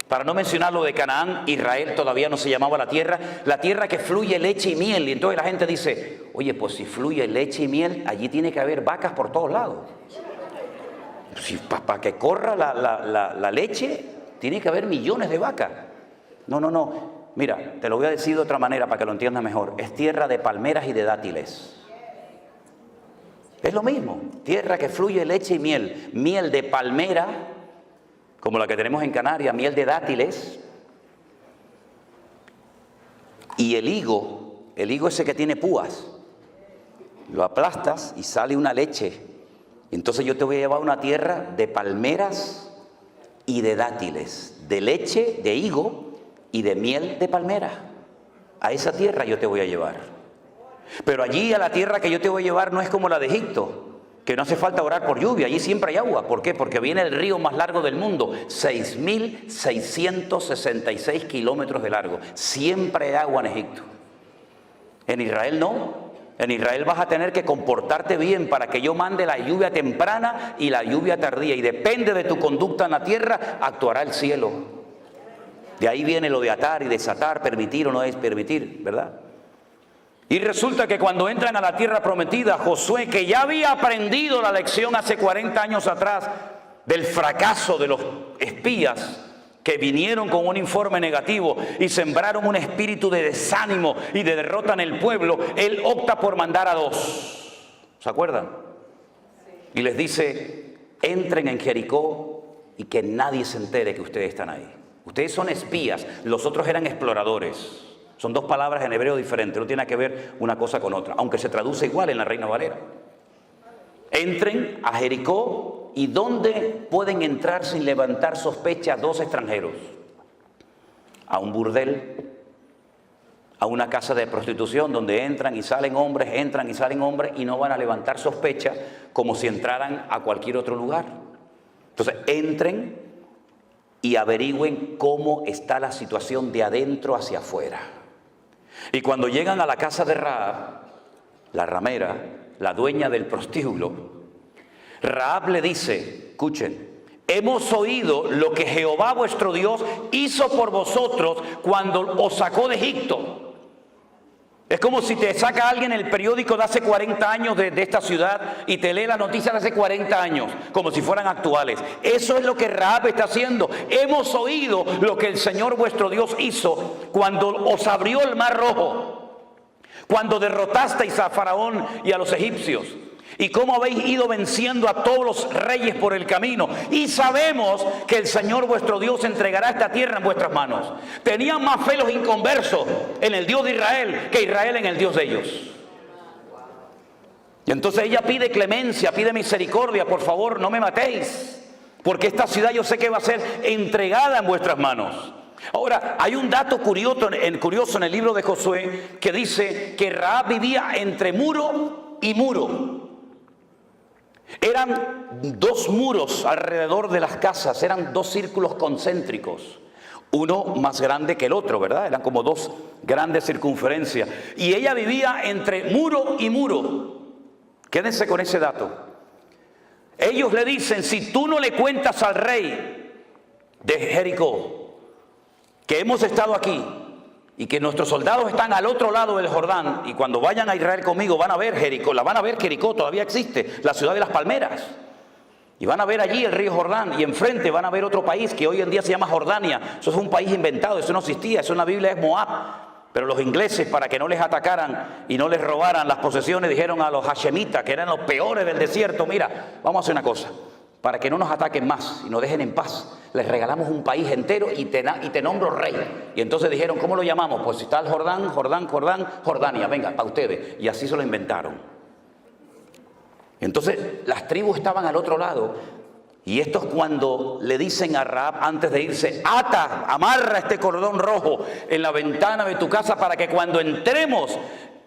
Para no mencionar lo de Canaán, Israel todavía no se llamaba la tierra que fluye leche y miel. Y entonces la gente dice, oye, pues si fluye leche y miel, allí tiene que haber vacas por todos lados. Si, para que corra la leche, tiene que haber millones de vacas. No. Mira, te lo voy a decir de otra manera para que lo entiendas mejor. Es tierra de palmeras y de dátiles. Es lo mismo, tierra que fluye leche y miel. Miel de palmera, como la que tenemos en Canarias, miel de dátiles. Y el higo ese que tiene púas, lo aplastas y sale una leche. Entonces yo te voy a llevar a una tierra de palmeras y de dátiles, de leche, de higo y de miel de palmera. A esa tierra yo te voy a llevar. Pero allí a la tierra que yo te voy a llevar no es como la de Egipto, que no hace falta orar por lluvia, allí siempre hay agua. ¿Por qué? Porque viene el río más largo del mundo, 6.666 kilómetros de largo. Siempre hay agua en Egipto. En Israel no. En Israel vas a tener que comportarte bien para que yo mande la lluvia temprana y la lluvia tardía. Y depende de tu conducta en la tierra, actuará el cielo. De ahí viene lo de atar y desatar, permitir o no es permitir, ¿verdad? Y resulta que cuando entran a la tierra prometida, Josué, que ya había aprendido la lección hace 40 años atrás del fracaso de los espías que vinieron con un informe negativo y sembraron un espíritu de desánimo y de derrota en el pueblo, él opta por mandar a 2. ¿Se acuerdan? Y les dice, entren en Jericó y que nadie se entere que ustedes están ahí. Ustedes son espías, los otros eran exploradores. Son 2 palabras en hebreo diferentes, no tiene que ver una cosa con otra, aunque se traduce igual en la Reina Valera. Entren a Jericó, ¿y dónde pueden entrar sin levantar sospecha 2 extranjeros? A un burdel, a una casa de prostitución donde entran y salen hombres y no van a levantar sospecha como si entraran a cualquier otro lugar. Entonces, entren y averigüen cómo está la situación de adentro hacia afuera. Y cuando llegan a la casa de Rahab, la ramera, la dueña del prostíbulo, Rahab le dice, escuchen, hemos oído lo que Jehová vuestro Dios hizo por vosotros cuando os sacó de Egipto. Es como si te saca alguien el periódico de hace 40 años de esta ciudad y te lee las noticias de hace 40 años, como si fueran actuales. Eso es lo que Rahab está haciendo. Hemos oído lo que el Señor vuestro Dios hizo cuando os abrió el mar rojo, cuando derrotasteis a Faraón y a los egipcios, y cómo habéis ido venciendo a todos los reyes por el camino. Y sabemos que el Señor vuestro Dios entregará esta tierra en vuestras manos. Tenían más fe los inconversos en el Dios de Israel que Israel en el Dios de ellos. Y entonces ella pide clemencia, pide misericordia, por favor no me matéis, porque esta ciudad yo sé que va a ser entregada en vuestras manos. Ahora, hay un dato curioso en el libro de Josué que dice que Rahab vivía entre muro y muro. Eran 2 muros alrededor de las casas, eran 2 círculos concéntricos, uno más grande que el otro, ¿verdad? Eran como 2 grandes circunferencias. Y ella vivía entre muro y muro. Quédense con ese dato. Ellos le dicen, si tú no le cuentas al rey de Jericó que hemos estado aquí y que nuestros soldados están al otro lado del Jordán, y cuando vayan a Israel conmigo van a ver Jericó, Jericó todavía existe, la ciudad de las palmeras, y van a ver allí el río Jordán, y enfrente van a ver otro país que hoy en día se llama Jordania. Eso es un país inventado, eso no existía, eso en la Biblia es Moab. Pero los ingleses, para que no les atacaran y no les robaran las posesiones, dijeron a los hashemitas, que eran los peores del desierto, mira, vamos a hacer una cosa, para que no nos ataquen más y nos dejen en paz, les regalamos un país entero y te nombro rey. Y entonces dijeron, ¿cómo lo llamamos? Pues si está el Jordán, Jordania, venga, para ustedes. Y así se lo inventaron. Entonces las tribus estaban al otro lado. Y estos, cuando le dicen a Rahab antes de irse, amarra este cordón rojo en la ventana de tu casa para que cuando entremos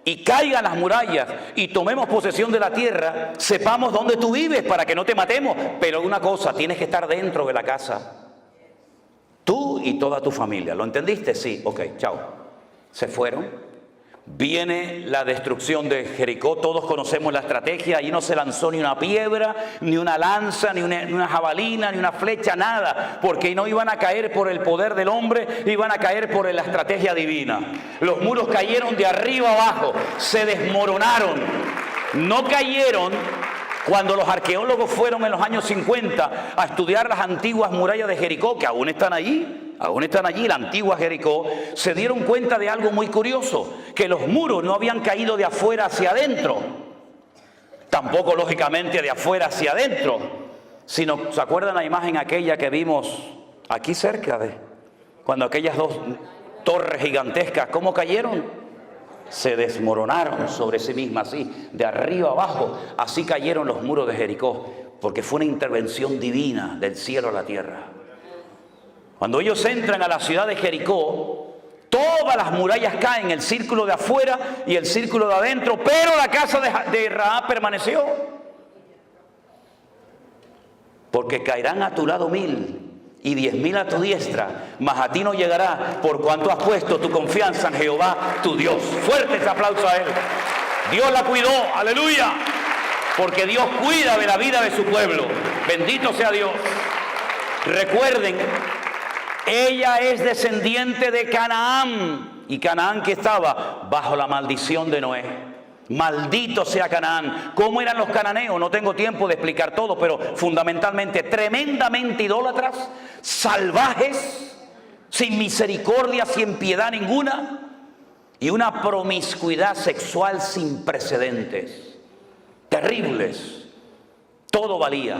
y caigan las murallas y tomemos posesión de la tierra, sepamos dónde tú vives para que no te matemos. Pero una cosa, tienes que estar dentro de la casa, tú y toda tu familia. ¿Lo entendiste? Sí, ok, chao. Se fueron. Viene la destrucción de Jericó, todos conocemos la estrategia. Allí no se lanzó ni una piedra, ni una lanza, ni una jabalina, ni una flecha, nada, porque no iban a caer por el poder del hombre, iban a caer por la estrategia divina. Los muros cayeron de arriba abajo, se desmoronaron, no cayeron. Cuando los arqueólogos fueron en los años 50 a estudiar las antiguas murallas de Jericó, que aún están allí, la antigua Jericó, se dieron cuenta de algo muy curioso, que los muros no habían caído de afuera hacia adentro, tampoco lógicamente de afuera hacia adentro, sino, ¿se acuerdan la imagen aquella que vimos aquí cerca cuando aquellas 2 torres gigantescas, cómo cayeron? Se desmoronaron sobre sí mismas, así, de arriba abajo. Así cayeron los muros de Jericó, porque fue una intervención divina del cielo a la tierra. Cuando ellos entran a la ciudad de Jericó, todas las murallas caen, el círculo de afuera y el círculo de adentro, pero la casa de Rahab permaneció. Porque caerán a tu lado 1000 y 10.000 a tu diestra, mas a ti no llegará, por cuanto has puesto tu confianza en Jehová tu Dios. Fuerte ese aplauso a él. Dios la cuidó, aleluya, porque Dios cuida de la vida de su pueblo. Bendito sea Dios. Recuerden, ella es descendiente de Canaán, y Canaán, que estaba bajo la maldición de Noé. Maldito sea Canaán. ¿Cómo eran los cananeos? No tengo tiempo de explicar todo, pero fundamentalmente tremendamente idólatras, salvajes, sin misericordia, sin piedad ninguna, y una promiscuidad sexual sin precedentes, terribles. Todo valía,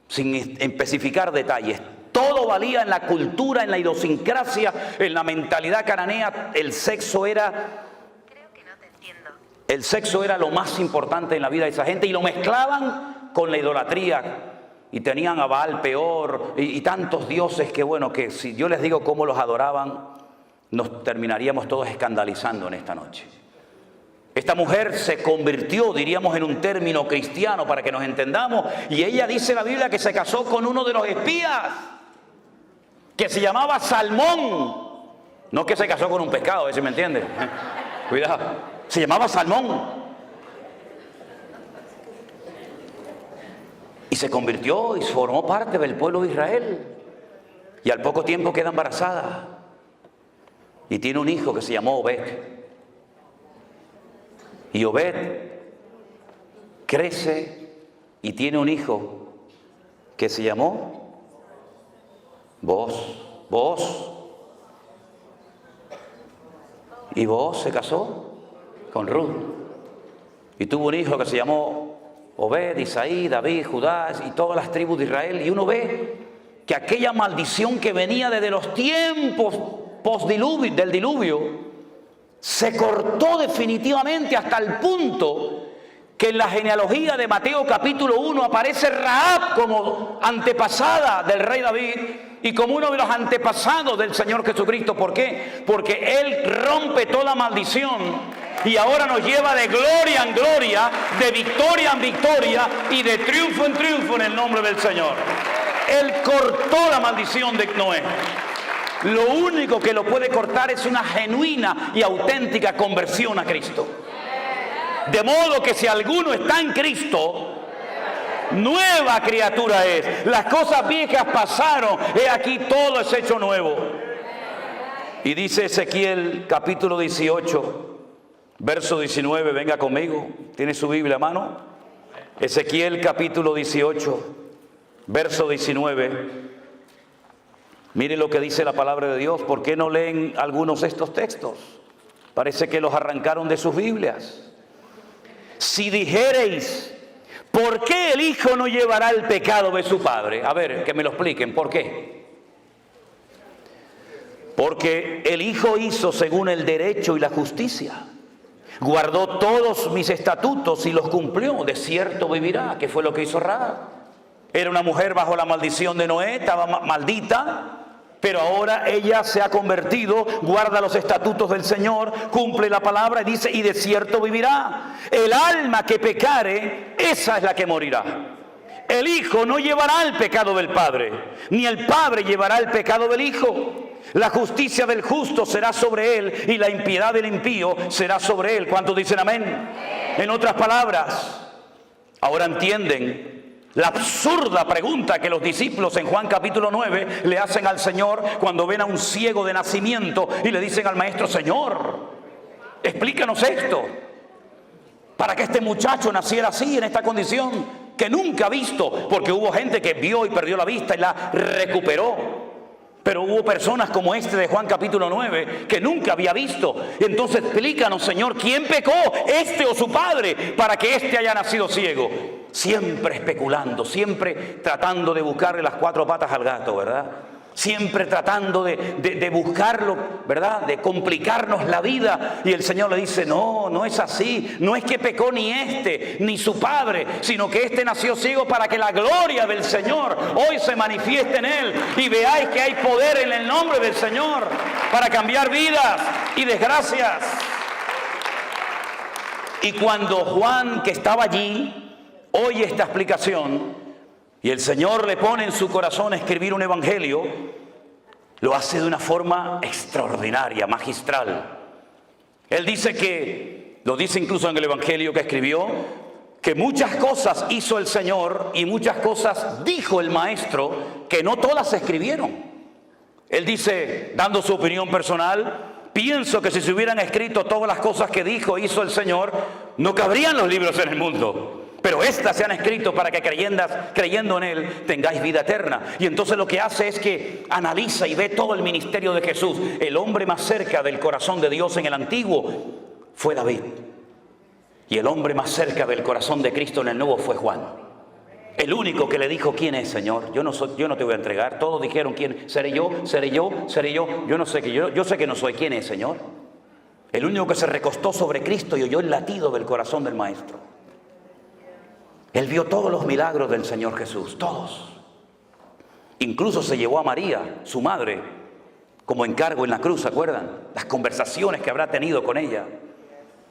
sin especificar detalles, todo valía en la cultura, en la idiosincrasia, en la mentalidad cananea. El sexo era lo más importante en la vida de esa gente, y lo mezclaban con la idolatría, y tenían a Baal Peor y tantos dioses que, bueno, que si yo les digo cómo los adoraban, nos terminaríamos todos escandalizando en esta noche. Esta mujer se convirtió, diríamos en un término cristiano para que nos entendamos, y ella dice en la Biblia que se casó con uno de los espías, que se llamaba Salmón. No que se casó con un pescado, a ver si me entiende. Cuidado. Se llamaba Salmón. Y se convirtió y formó parte del pueblo de Israel. Y al poco tiempo queda embarazada. Y tiene un hijo que se llamó Obed. Y Obed crece y tiene un hijo que se llamó Booz. Y Booz se casó con Ruth, y tuvo un hijo que se llamó Obed, Isaí, David, Judá y todas las tribus de Israel. Y uno ve que aquella maldición que venía desde los tiempos del diluvio se cortó definitivamente, hasta el punto que en la genealogía de Mateo capítulo 1 aparece Rahab como antepasada del rey David y como uno de los antepasados del Señor Jesucristo. ¿Por qué? Porque Él rompe toda maldición y ahora nos lleva de gloria en gloria, de victoria en victoria y de triunfo en triunfo en el nombre del Señor. Él cortó la maldición de Noé. Lo único que lo puede cortar es una genuina y auténtica conversión a Cristo. De modo que si alguno está en Cristo, nueva criatura es. Las cosas viejas pasaron, he aquí todo es hecho nuevo. Y dice Ezequiel capítulo 18, verso 19, venga conmigo, ¿tiene su Biblia a mano? Ezequiel capítulo 18, verso 19. Mire lo que dice la palabra de Dios. ¿Por qué no leen algunos de estos textos? Parece que los arrancaron de sus Biblias. Si dijereis, ¿por qué el hijo no llevará el pecado de su padre? A ver, que me lo expliquen, ¿por qué? Porque el hijo hizo según el derecho y la justicia. Guardó todos mis estatutos y los cumplió. De cierto vivirá, que fue lo que hizo Rahab. Era una mujer bajo la maldición de Noé, estaba maldita. Pero ahora ella se ha convertido, guarda los estatutos del Señor, cumple la palabra y dice, y de cierto vivirá. El alma que pecare, esa es la que morirá. El hijo no llevará el pecado del padre, ni el padre llevará el pecado del hijo. La justicia del justo será sobre él y la impiedad del impío será sobre él. ¿Cuántos dicen amén? En otras palabras, ahora entienden la absurda pregunta que los discípulos en Juan capítulo 9 le hacen al Señor cuando ven a un ciego de nacimiento y le dicen al maestro: Señor, explícanos esto, para que este muchacho naciera así, en esta condición que nunca ha visto, porque hubo gente que vio y perdió la vista y la recuperó. Pero hubo personas como este de Juan capítulo 9 que nunca había visto. Entonces explícanos, Señor, ¿quién pecó, este o su padre, para que este haya nacido ciego? Siempre especulando, siempre tratando de buscarle las cuatro patas al gato, ¿verdad? Siempre tratando de buscarlo, ¿verdad? De complicarnos la vida. Y el Señor le dice: no, no es así. No es que pecó ni este, ni su padre, sino que este nació ciego para que la gloria del Señor hoy se manifieste en él. Y veáis que hay poder en el nombre del Señor para cambiar vidas y desgracias. Y cuando Juan, que estaba allí, oye esta explicación, y el Señor le pone en su corazón escribir un evangelio, lo hace de una forma extraordinaria, magistral. Él dice que, lo dice incluso en el evangelio que escribió, que muchas cosas hizo el Señor y muchas cosas dijo el Maestro, que no todas se escribieron. Él dice, dando su opinión personal: pienso que si se hubieran escrito todas las cosas que dijo, hizo el Señor, no cabrían los libros en el mundo. Pero estas se han escrito para que creyendo en Él tengáis vida eterna. Y entonces lo que hace es que analiza y ve todo el ministerio de Jesús. El hombre más cerca del corazón de Dios en el Antiguo fue David. Y el hombre más cerca del corazón de Cristo en el Nuevo fue Juan. El único que le dijo: ¿quién es, Señor? Yo no te voy a entregar. Todos dijeron: ¿quién? ¿Seré yo? ¿Seré yo? ¿Seré yo? Yo no sé, yo sé que no soy. ¿Quién es, Señor? El único que se recostó sobre Cristo y oyó el latido del corazón del Maestro. Él vio todos los milagros del Señor Jesús, todos. Incluso se llevó a María, su madre, como encargo en la cruz, ¿se acuerdan? Las conversaciones que habrá tenido con ella.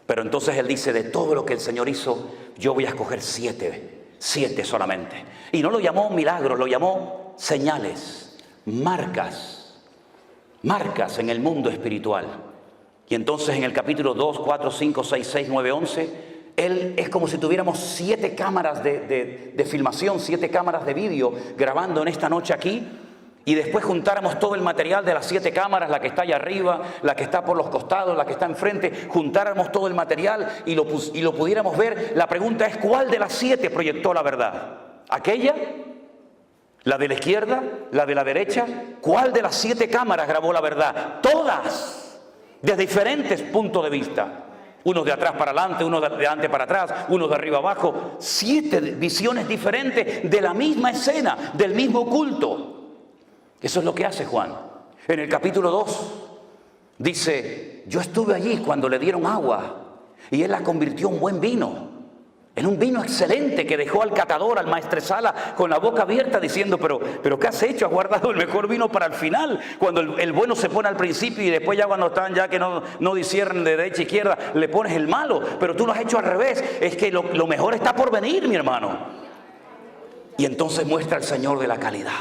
Pero entonces él dice: de todo lo que el Señor hizo, yo voy a escoger 7 solamente. Y no lo llamó milagros, lo llamó señales, marcas en el mundo espiritual. Y entonces en el capítulo 2, 4, 5, 6, 6, 9, 11... Él es como si tuviéramos 7 cámaras de filmación, 7 cámaras de vídeo grabando en esta noche aquí, y después juntáramos todo el material de las 7 cámaras, la que está allá arriba, la que está por los costados, la que está enfrente, juntáramos todo el material y lo pudiéramos ver. La pregunta es: ¿cuál de las 7 proyectó la verdad? ¿Aquella? ¿La de la izquierda? ¿La de la derecha? ¿Cuál de las 7 cámaras grabó la verdad? Todas, de diferentes puntos de vista. Unos de atrás para adelante, unos de adelante para atrás, unos de arriba abajo. 7 visiones diferentes de la misma escena, del mismo culto. Eso es lo que hace Juan. En el capítulo 2 dice: yo estuve allí cuando le dieron agua y él la convirtió en buen vino. en un vino excelente que dejó al catador, al maestresala, con la boca abierta diciendo, pero ¿qué has hecho? Has guardado el mejor vino para el final, cuando el bueno se pone al principio y después ya cuando están ya que no disciernen de derecha a izquierda, le pones el malo, pero tú lo has hecho al revés. Es que lo mejor está por venir, mi hermano. Y entonces muestra el Señor de la calidad.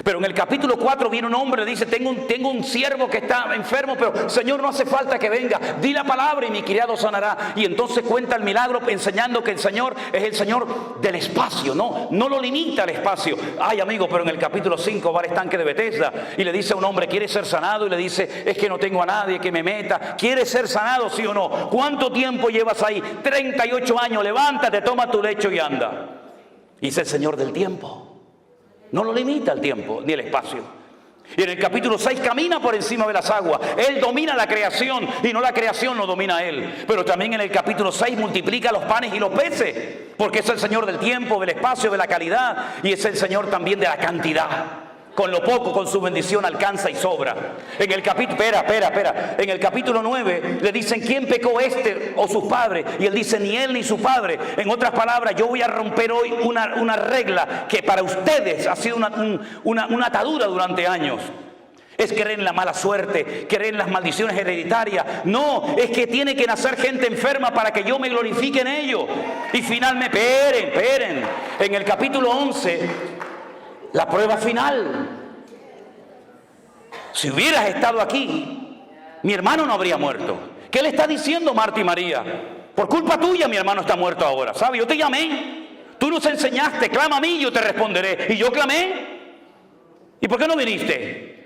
Pero en el capítulo 4 viene un hombre y dice, tengo un siervo que está enfermo, pero Señor, no hace falta que venga, di la palabra y mi criado sanará. Y entonces cuenta el milagro enseñando que el Señor es el Señor del espacio, no lo limita al espacio. Ay, amigo, pero en el capítulo 5 va al estanque de Betesda y le dice a un hombre, ¿quiere ser sanado? Y le dice, es que no tengo a nadie que me meta. ¿Quieres ser sanado, sí o no? ¿Cuánto tiempo llevas ahí? 38 años, levántate, toma tu lecho y anda. Y es el Señor del tiempo. No lo limita el tiempo ni el espacio. Y en el capítulo 6 camina por encima de las aguas. Él domina la creación y no la creación lo domina a él. Pero también en el capítulo 6 multiplica los panes y los peces. Porque es el Señor del tiempo, del espacio, de la calidad. Y es el Señor también de la cantidad. Con lo poco, con su bendición alcanza y sobra. En el capítulo, espera. En el capítulo 9 le dicen, ¿quién pecó este o sus padres? Y él dice, ni él ni su padre. En otras palabras, yo voy a romper hoy una regla que para ustedes ha sido una atadura durante años. Es creer en la mala suerte, creer en las maldiciones hereditarias. No, es que tiene que nacer gente enferma para que yo me glorifique en ello. Y finalmente, esperen. En el capítulo 11... la prueba final. Si hubieras estado aquí, mi hermano no habría muerto. ¿Qué le está diciendo Marta y María? Por culpa tuya mi hermano está muerto ahora. ¿Sabes? Yo te llamé. Tú nos enseñaste, clama a mí y yo te responderé. Y yo clamé. ¿Y por qué no viniste?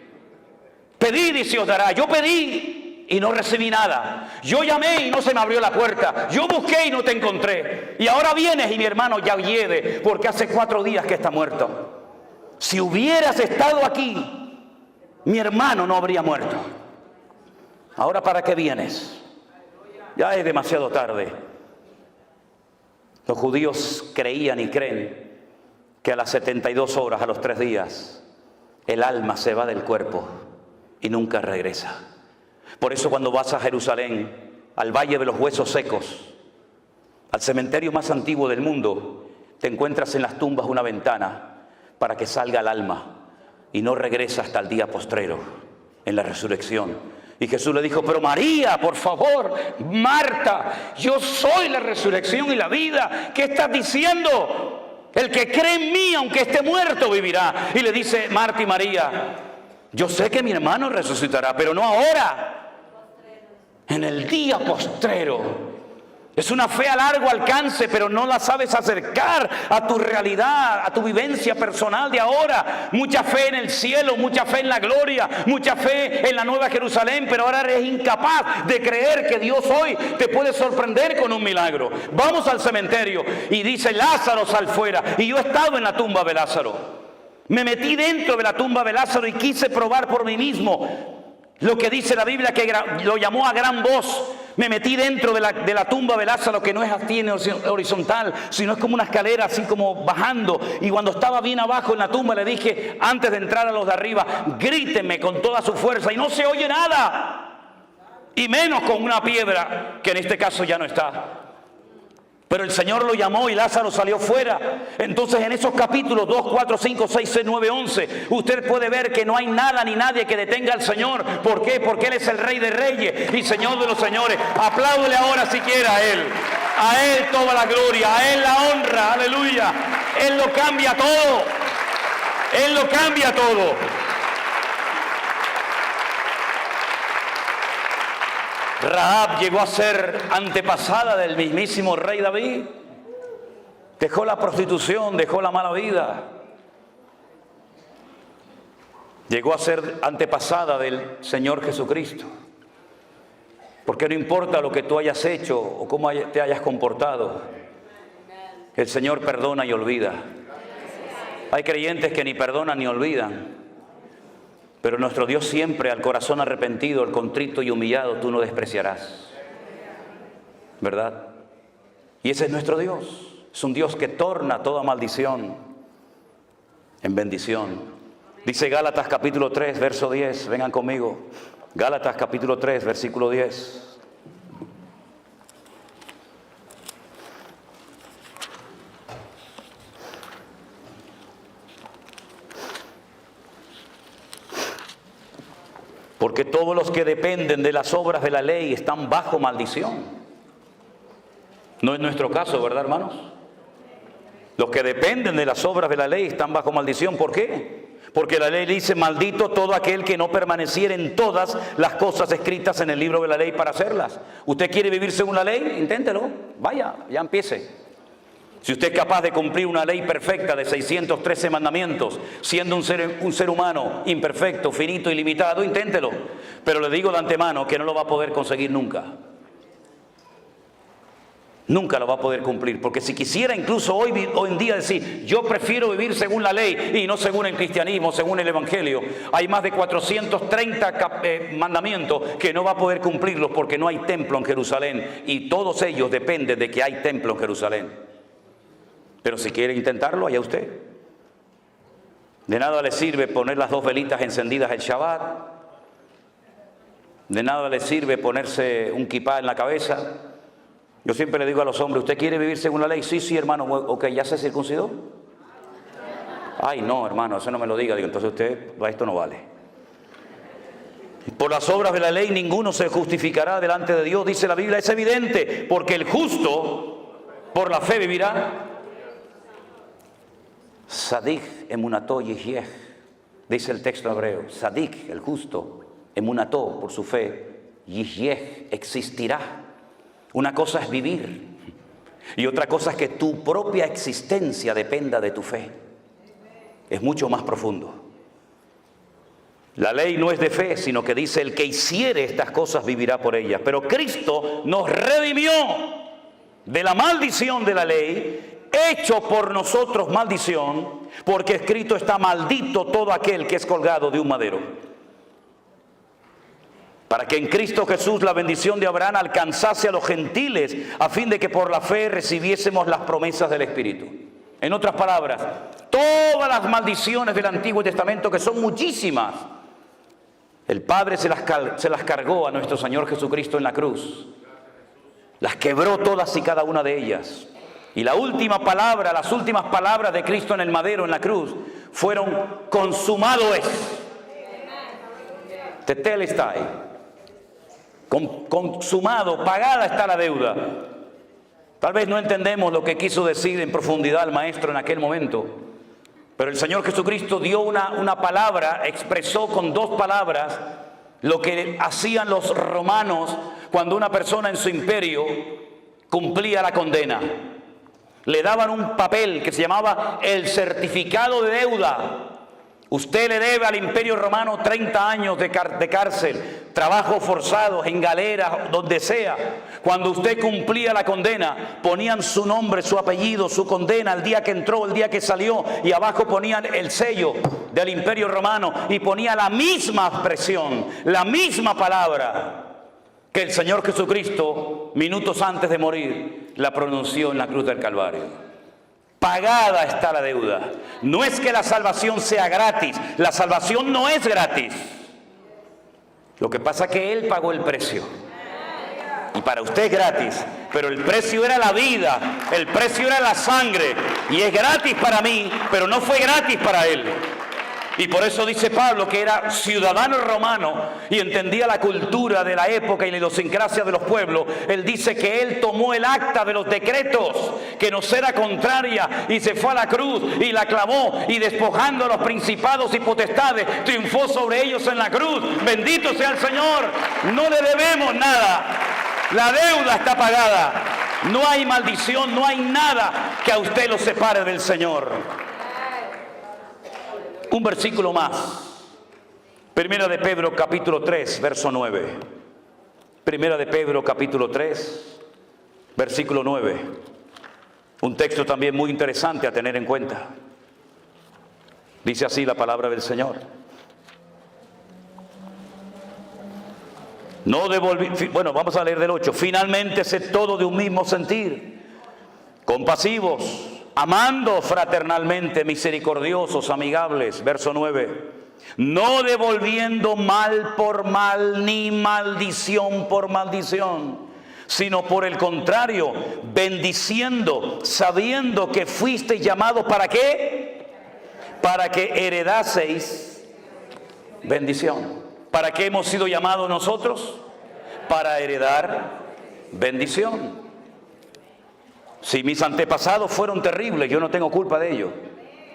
Pedid y se os dará. Yo pedí y no recibí nada. Yo llamé y no se me abrió la puerta. Yo busqué y no te encontré. Y ahora vienes y mi hermano ya hiede porque hace 4 días que está muerto. Si hubieras estado aquí, mi hermano no habría muerto. Ahora, ¿para qué vienes? Ya es demasiado tarde. Los judíos creían y creen que a las 72 horas, a los 3 días, el alma se va del cuerpo y nunca regresa. Por eso cuando vas a Jerusalén, al Valle de los Huesos Secos, al cementerio más antiguo del mundo, te encuentras en las tumbas una ventana para que salga el alma y no regresa hasta el día postrero, en la resurrección. Y Jesús le dijo, pero María, por favor, Marta, yo soy la resurrección y la vida. ¿Qué estás diciendo? El que cree en mí, aunque esté muerto, vivirá. Y le dice Marta y María, yo sé que mi hermano resucitará, pero no ahora, en el día postrero. Es una fe a largo alcance, pero no la sabes acercar a tu realidad, a tu vivencia personal de ahora. Mucha fe en el cielo, mucha fe en la gloria, mucha fe en la nueva Jerusalén, pero ahora eres incapaz de creer que Dios hoy te puede sorprender con un milagro. Vamos al cementerio y dice, Lázaro, sal fuera. Y yo he estado en la tumba de Lázaro. Me metí dentro de la tumba de Lázaro y quise probar por mí mismo lo que dice la Biblia, que lo llamó a gran voz. Me metí dentro de la tumba de Lázaro, que no es así horizontal, sino es como una escalera así como bajando. Y cuando estaba bien abajo en la tumba le dije, antes de entrar a los de arriba, grítenme con toda su fuerza. Y no se oye nada. Y menos con una piedra, que en este caso ya no está. Pero el Señor lo llamó y Lázaro salió fuera. Entonces en esos capítulos 2, 4, 5, 6, 6, 9, 11, usted puede ver que no hay nada ni nadie que detenga al Señor. ¿Por qué? Porque Él es el Rey de Reyes y Señor de los Señores. Apláudele ahora si quiere a Él. A Él toda la gloria, a Él la honra, aleluya. Él lo cambia todo. Él lo cambia todo. Rahab llegó a ser antepasada del mismísimo rey David. Dejó la prostitución, dejó la mala vida. Llegó a ser antepasada del Señor Jesucristo. Porque no importa lo que tú hayas hecho o cómo te hayas comportado, el Señor perdona y olvida. Hay creyentes que ni perdonan ni olvidan. Pero nuestro Dios siempre, al corazón arrepentido, al contrito y humillado, tú no despreciarás. ¿Verdad? Y ese es nuestro Dios. Es un Dios que torna toda maldición en bendición. Dice Gálatas capítulo 3, verso 10. Vengan conmigo. Gálatas capítulo 3, versículo 10. Porque todos los que dependen de las obras de la ley están bajo maldición. No es nuestro caso, ¿verdad, hermanos? Los que dependen de las obras de la ley están bajo maldición. ¿Por qué? Porque la ley dice: maldito todo aquel que no permaneciera en todas las cosas escritas en el libro de la ley para hacerlas. ¿Usted quiere vivir según la ley? Inténtelo. Vaya, ya empiece. Si usted es capaz de cumplir una ley perfecta de 613 mandamientos, siendo un ser humano imperfecto, finito y limitado, inténtelo. Pero le digo de antemano que no lo va a poder conseguir nunca. Nunca lo va a poder cumplir. Porque si quisiera incluso hoy en día decir: yo prefiero vivir según la ley y no según el cristianismo, según el evangelio, hay más de 430 mandamientos que no va a poder cumplirlos porque no hay templo en Jerusalén. Y todos ellos dependen de que hay templo en Jerusalén. Pero si quiere intentarlo, allá usted. De nada le sirve poner las 2 velitas encendidas el Shabbat. De nada le sirve ponerse un kipá en la cabeza. Yo siempre le digo a los hombres: ¿usted quiere vivir según la ley? Sí, hermano. Ok, ¿ya se circuncidó? Ay, no, hermano, eso no me lo diga. Digo, entonces usted, esto no vale. Por las obras de la ley ninguno se justificará delante de Dios, dice la Biblia. Es evidente, porque el justo por la fe vivirá. Sadik emunató yihyeh, dice el texto hebreo. Sadik, el justo, emunató, por su fe, yihyeh, existirá. Una cosa es vivir y otra cosa es que tu propia existencia dependa de tu fe. Es mucho más profundo. La ley no es de fe, sino que dice: el que hiciere estas cosas vivirá por ellas. Pero Cristo nos redimió de la maldición de la ley, hecho por nosotros maldición, porque escrito está: maldito todo aquel que es colgado de un madero. Para que en Cristo Jesús la bendición de Abraham alcanzase a los gentiles, a fin de que por la fe recibiésemos las promesas del Espíritu. En otras palabras, todas las maldiciones del Antiguo Testamento, que son muchísimas, el Padre se las cargó a nuestro Señor Jesucristo en la cruz. Las quebró todas y cada una de ellas. Y la última palabra, las últimas palabras de Cristo en el madero, en la cruz, fueron: consumado es. Tetelestai. Consumado, pagada está la deuda. Tal vez no entendemos lo que quiso decir en profundidad el maestro en aquel momento, pero el Señor Jesucristo dio una palabra, expresó con 2 palabras lo que hacían los romanos cuando una persona en su imperio cumplía la condena. Le daban un papel que se llamaba el certificado de deuda. Usted le debe al Imperio Romano 30 años de cárcel, trabajos forzados, en galeras, donde sea. Cuando usted cumplía la condena, ponían su nombre, su apellido, su condena, el día que entró, el día que salió, y abajo ponían el sello del Imperio Romano y ponía la misma expresión, la misma palabra que el Señor Jesucristo, minutos antes de morir, la pronunció en la cruz del Calvario. Pagada está la deuda. No es que la salvación sea gratis. La salvación no es gratis. Lo que pasa es que Él pagó el precio. Y para usted es gratis. Pero el precio era la vida. El precio era la sangre. Y es gratis para mí, pero no fue gratis para Él. Y por eso dice Pablo que era ciudadano romano y entendía la cultura de la época y la idiosincrasia de los pueblos. Él dice que él tomó el acta de los decretos que nos era contraria y se fue a la cruz y la clavó, y despojando a los principados y potestades triunfó sobre ellos en la cruz. Bendito sea el Señor. No le debemos nada. La deuda está pagada. No hay maldición, no hay nada que a usted lo separe del Señor. Un versículo más. Primera de Pedro capítulo 3, verso 9. Primera de Pedro capítulo 3, versículo 9. Un texto también muy interesante a tener en cuenta. Dice así la palabra del Señor. Bueno, vamos a leer del 8. Finalmente, sed todo de un mismo sentir, compasivos, amando fraternalmente, misericordiosos, amigables. Verso 9. No devolviendo mal por mal, ni maldición por maldición, sino por el contrario, bendiciendo, sabiendo que fuisteis llamados, ¿para qué? Para que heredaseis bendición. ¿Para qué hemos sido llamados nosotros? Para heredar bendición. Si mis antepasados fueron terribles, yo no tengo culpa de ello.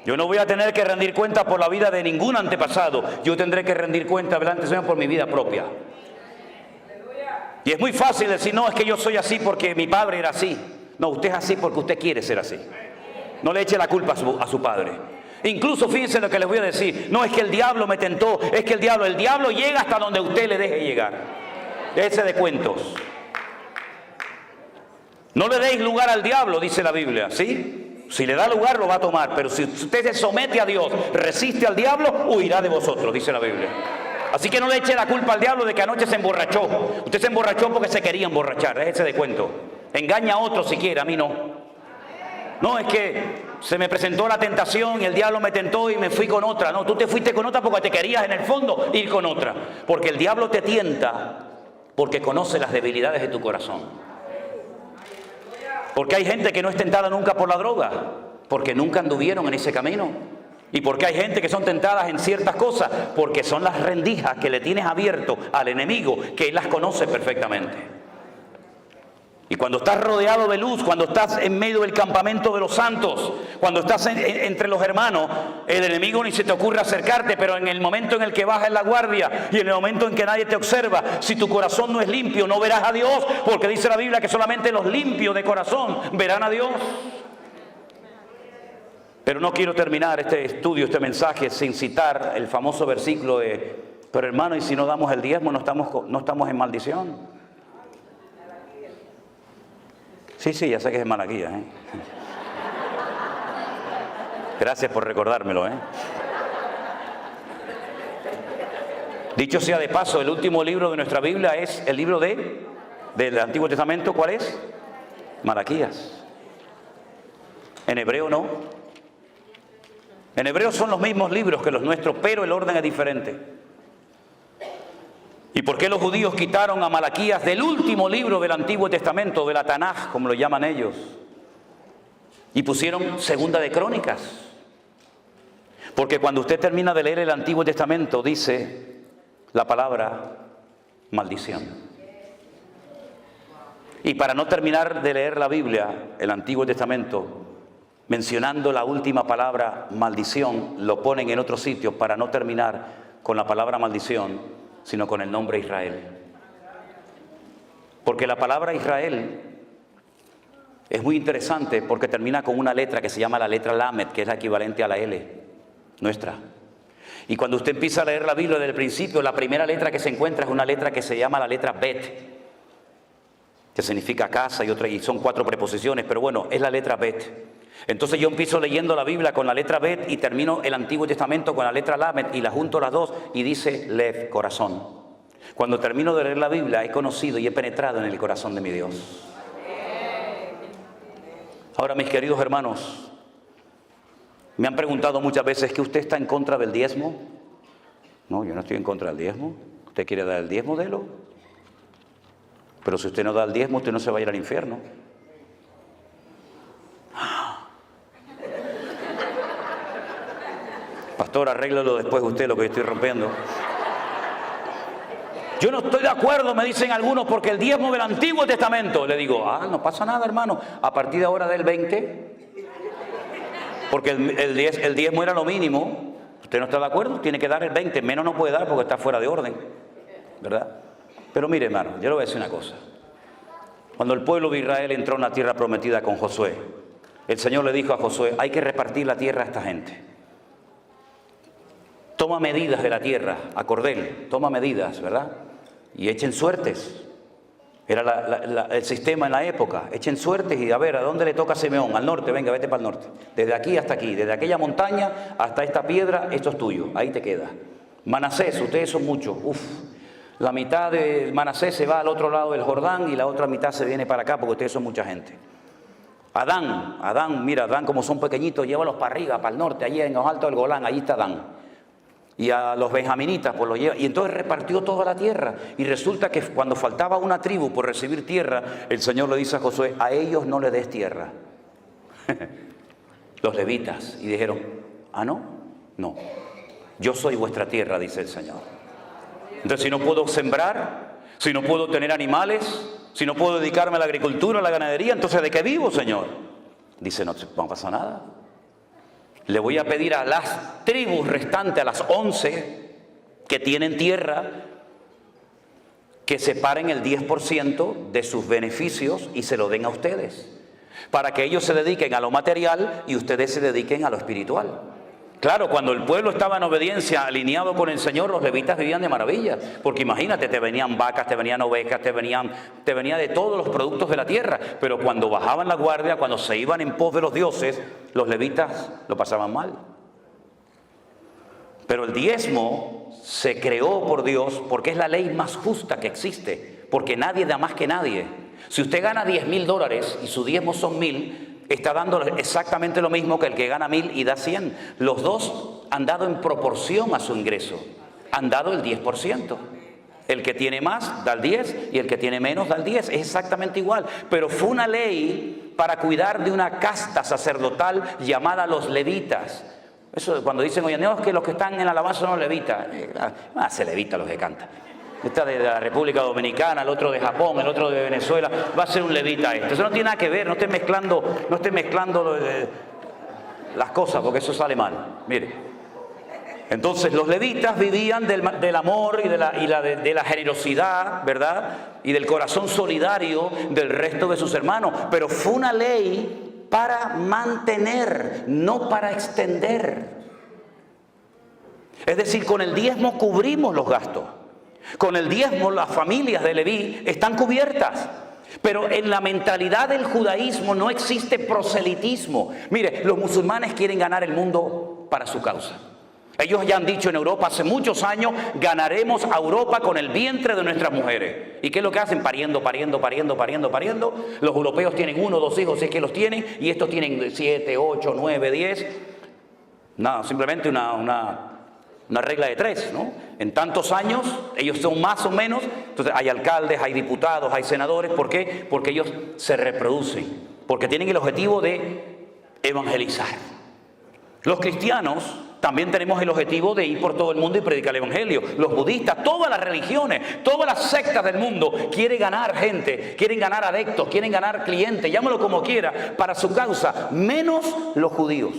Yo no voy a tener que rendir cuenta por la vida de ningún antepasado. Yo tendré que rendir cuenta delante del Señor por mi vida propia. Y es muy fácil decir, no, es que yo soy así porque mi padre era así. No, usted es así porque usted quiere ser así. No le eche la culpa a su padre. Incluso fíjense lo que les voy a decir. No es que el diablo me tentó, es que el diablo llega hasta donde usted le deje llegar. Déjese de cuentos. No le deis lugar al diablo, dice la Biblia, ¿sí? Si le da lugar, lo va a tomar. Pero si usted se somete a Dios, resiste al diablo, huirá de vosotros, dice la Biblia. Así que no le eche la culpa al diablo de que anoche se emborrachó. Usted se emborrachó porque se quería emborrachar, déjese de cuento. Engaña a otro si quiere, a mí no. No, es que se me presentó la tentación y el diablo me tentó y me fui con otra. No, tú te fuiste con otra porque te querías en el fondo ir con otra. Porque el diablo te tienta porque conoce las debilidades de tu corazón. Porque hay gente que no es tentada nunca por la droga, porque nunca anduvieron en ese camino. Y porque hay gente que son tentadas en ciertas cosas, porque son las rendijas que le tienes abierto al enemigo, que él las conoce perfectamente. Y cuando estás rodeado de luz, cuando estás en medio del campamento de los santos, cuando estás entre los hermanos, el enemigo ni se te ocurre acercarte, pero en el momento en el que bajas la guardia y en el momento en que nadie te observa, si tu corazón no es limpio, no verás a Dios, porque dice la Biblia que solamente los limpios de corazón verán a Dios. Pero no quiero terminar este estudio, este mensaje, sin citar el famoso versículo de, pero hermano, y si no damos el diezmo, no estamos en maldición. Sí, ya sé que es Malaquías, ¿eh? Gracias por recordármelo, ¿eh? Dicho sea de paso, el último libro de nuestra Biblia es el libro del Antiguo Testamento. ¿Cuál es? Malaquías. En hebreo no. En hebreo son los mismos libros que los nuestros, pero el orden es diferente. ¿Y por qué los judíos quitaron a Malaquías del último libro del Antiguo Testamento, de la Tanaj, como lo llaman ellos? Y pusieron Segunda de Crónicas. Porque cuando usted termina de leer el Antiguo Testamento, dice la palabra maldición. Y para no terminar de leer la Biblia, el Antiguo Testamento, mencionando la última palabra maldición, lo ponen en otro sitio para no terminar con la palabra maldición, sino con el nombre Israel. Porque la palabra Israel es muy interesante porque termina con una letra que se llama la letra Lamed, que es la equivalente a la L nuestra. Y cuando usted empieza a leer la Biblia desde el principio, la primera letra que se encuentra es una letra que se llama la letra Bet, que significa casa y son 4 preposiciones, pero bueno, es la letra Bet. Entonces yo empiezo leyendo la Biblia con la letra Bet y termino el Antiguo Testamento con la letra Lamed y la junto las dos y dice Lev, corazón. Cuando termino de leer la Biblia he conocido y he penetrado en el corazón de mi Dios. Ahora, mis queridos hermanos, me han preguntado muchas veces que usted está en contra del diezmo. No, yo no estoy en contra del diezmo. ¿Usted quiere dar el diezmo? Délo. Pero si usted no da el diezmo, usted no se va a ir al infierno. Pastor, arréglalo después usted lo que yo estoy rompiendo. Yo no estoy de acuerdo, me dicen algunos, porque el diezmo del Antiguo Testamento. Le digo, no pasa nada, hermano. A partir de ahora del 20, porque el diezmo era lo mínimo. ¿Usted no está de acuerdo? Tiene que dar el 20, menos no puede dar porque está fuera de orden, ¿verdad? Pero mire, hermano, yo le voy a decir una cosa. Cuando el pueblo de Israel entró en la tierra prometida con Josué, el Señor le dijo a Josué, hay que repartir la tierra a esta gente. Toma medidas de la tierra, a cordel, toma medidas, ¿verdad? Y echen suertes. Era el sistema en la época. Echen suertes y a ver, ¿a dónde le toca a Simeón? Al norte, venga, vete para el norte. Desde aquí hasta aquí, desde aquella montaña hasta esta piedra, esto es tuyo, ahí te queda. Manasés, ustedes son muchos, La mitad de Manasés se va al otro lado del Jordán y la otra mitad se viene para acá porque ustedes son mucha gente. Adán, mira, Adán como son pequeñitos, llévalos para arriba, para el norte, allí en los altos del Golán, allí está Adán. Y a los benjaminitas, pues los lleva. Y entonces repartió toda la tierra. Y resulta que cuando faltaba una tribu por recibir tierra, el Señor le dice a Josué, a ellos no le des tierra. Los levitas. Y dijeron, ¿no? No. Yo soy vuestra tierra, dice el Señor. Entonces, si no puedo sembrar, si no puedo tener animales, si no puedo dedicarme a la agricultura, a la ganadería, entonces ¿de qué vivo, Señor? Dice, no pasa nada. Le voy a pedir a las tribus restantes, a las 11 que tienen tierra, que separen el 10% de sus beneficios y se lo den a ustedes, para que ellos se dediquen a lo material y ustedes se dediquen a lo espiritual. Claro, cuando el pueblo estaba en obediencia, alineado con el Señor, los levitas vivían de maravilla, porque imagínate, te venían vacas, te venían ovejas, te venía de todos los productos de la tierra. Pero cuando bajaban la guardia, cuando se iban en pos de los dioses, los levitas lo pasaban mal. Pero el diezmo se creó por Dios porque es la ley más justa que existe, porque nadie da más que nadie. Si usted gana $10,000 y su diezmo son 1,000, está dando exactamente lo mismo que el que gana 1,000 y da 100. Los dos han dado en proporción a su ingreso, han dado el 10%. El que tiene más da el 10 y el que tiene menos da el 10, es exactamente igual. Pero fue una ley para cuidar de una casta sacerdotal llamada los levitas. Eso cuando dicen, oye, no, es que los que están en la alabanza son los levitas. Se levita los que cantan. Esta de la República Dominicana, el otro de Japón, el otro de Venezuela, va a ser un levita esto. Eso no tiene nada que ver, no esté mezclando las cosas, porque eso sale mal. Mire, entonces los levitas vivían del amor y de la generosidad, ¿verdad? Y del corazón solidario del resto de sus hermanos. Pero fue una ley para mantener, no para extender. Es decir, con el diezmo cubrimos los gastos. Con el diezmo las familias de Leví están cubiertas. Pero en la mentalidad del judaísmo no existe proselitismo. Mire, los musulmanes quieren ganar el mundo para su causa. Ellos ya han dicho en Europa hace muchos años, ganaremos a Europa con el vientre de nuestras mujeres. ¿Y qué es lo que hacen? Pariendo. Los europeos tienen 1 o 2 hijos, si es que los tienen, y estos tienen 7, 8, 9, 10. Nada, simplemente una regla de 3, ¿no? En tantos años, ellos son más o menos, entonces hay alcaldes, hay diputados, hay senadores. ¿Por qué? Porque ellos se reproducen, porque tienen el objetivo de evangelizar. Los cristianos también tenemos el objetivo de ir por todo el mundo y predicar el evangelio. Los budistas, todas las religiones, todas las sectas del mundo quieren ganar gente, quieren ganar adeptos, quieren ganar clientes, llámalo como quiera, para su causa, menos los judíos.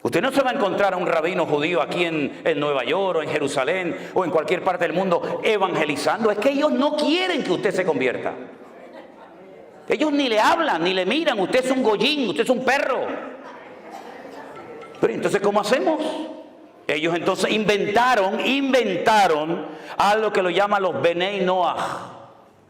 Usted no se va a encontrar a un rabino judío aquí en Nueva York o en Jerusalén o en cualquier parte del mundo evangelizando. Es que ellos no quieren que usted se convierta. Ellos ni le hablan, ni le miran. Usted es un goyín, usted es un perro. Pero entonces, ¿cómo hacemos? Ellos entonces inventaron algo que lo llaman los Benei Noah.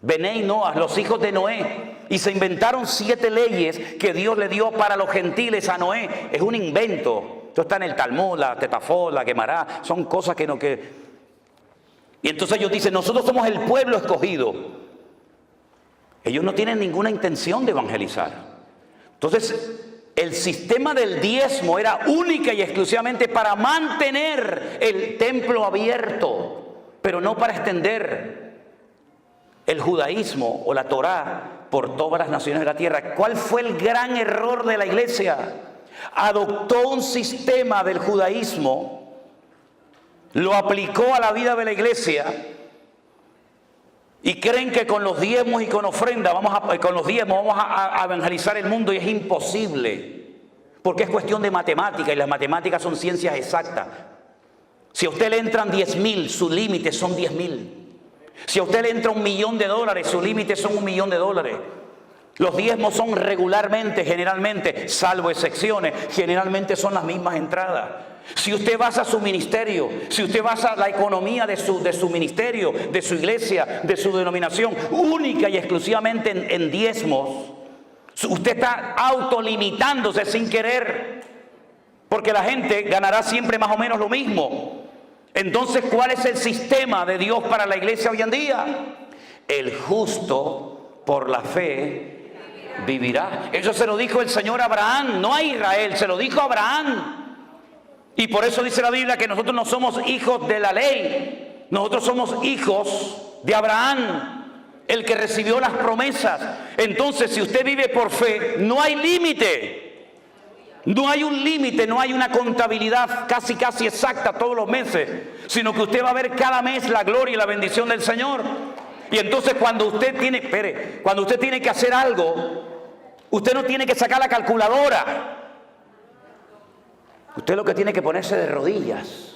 Benei Noah, los hijos de Noé. Y se inventaron 7 leyes que Dios le dio para los gentiles a Noé. Es un invento. Esto está en el Talmud, la Tetafot, la Gemara. Son cosas que no... Y entonces ellos dicen, nosotros somos el pueblo escogido. Ellos no tienen ninguna intención de evangelizar. Entonces, el sistema del diezmo era única y exclusivamente para mantener el templo abierto, pero no para extender el judaísmo o la Torá por todas las naciones de la tierra. ¿Cuál fue el gran error de la iglesia? Adoptó un sistema del judaísmo, lo aplicó a la vida de la iglesia y creen que con los diezmos y con ofrenda vamos a evangelizar el mundo, y es imposible, porque es cuestión de matemática y las matemáticas son ciencias exactas. Si a usted le entran 10,000, su límite son 10,000. Si a usted le entra $1,000,000, su límite son $1,000,000. Los diezmos son regularmente, generalmente, salvo excepciones, generalmente son las mismas entradas. Si usted basa su ministerio, si usted basa la economía de su ministerio, de su iglesia, de su denominación, única y exclusivamente en diezmos, usted está autolimitándose sin querer, porque la gente ganará siempre más o menos lo mismo. Entonces, ¿cuál es el sistema de Dios para la iglesia hoy en día? El justo por la fe vivirá. Eso se lo dijo el Señor a Abraham, no a Israel, se lo dijo a Abraham. Y por eso dice la Biblia que nosotros no somos hijos de la ley, nosotros somos hijos de Abraham, el que recibió las promesas. Entonces, si usted vive por fe, no hay límite. No hay un límite, no hay una contabilidad casi exacta todos los meses, sino que usted va a ver cada mes la gloria y la bendición del Señor. Y entonces cuando usted tiene que hacer algo, usted no tiene que sacar la calculadora. Usted lo que tiene que ponerse de rodillas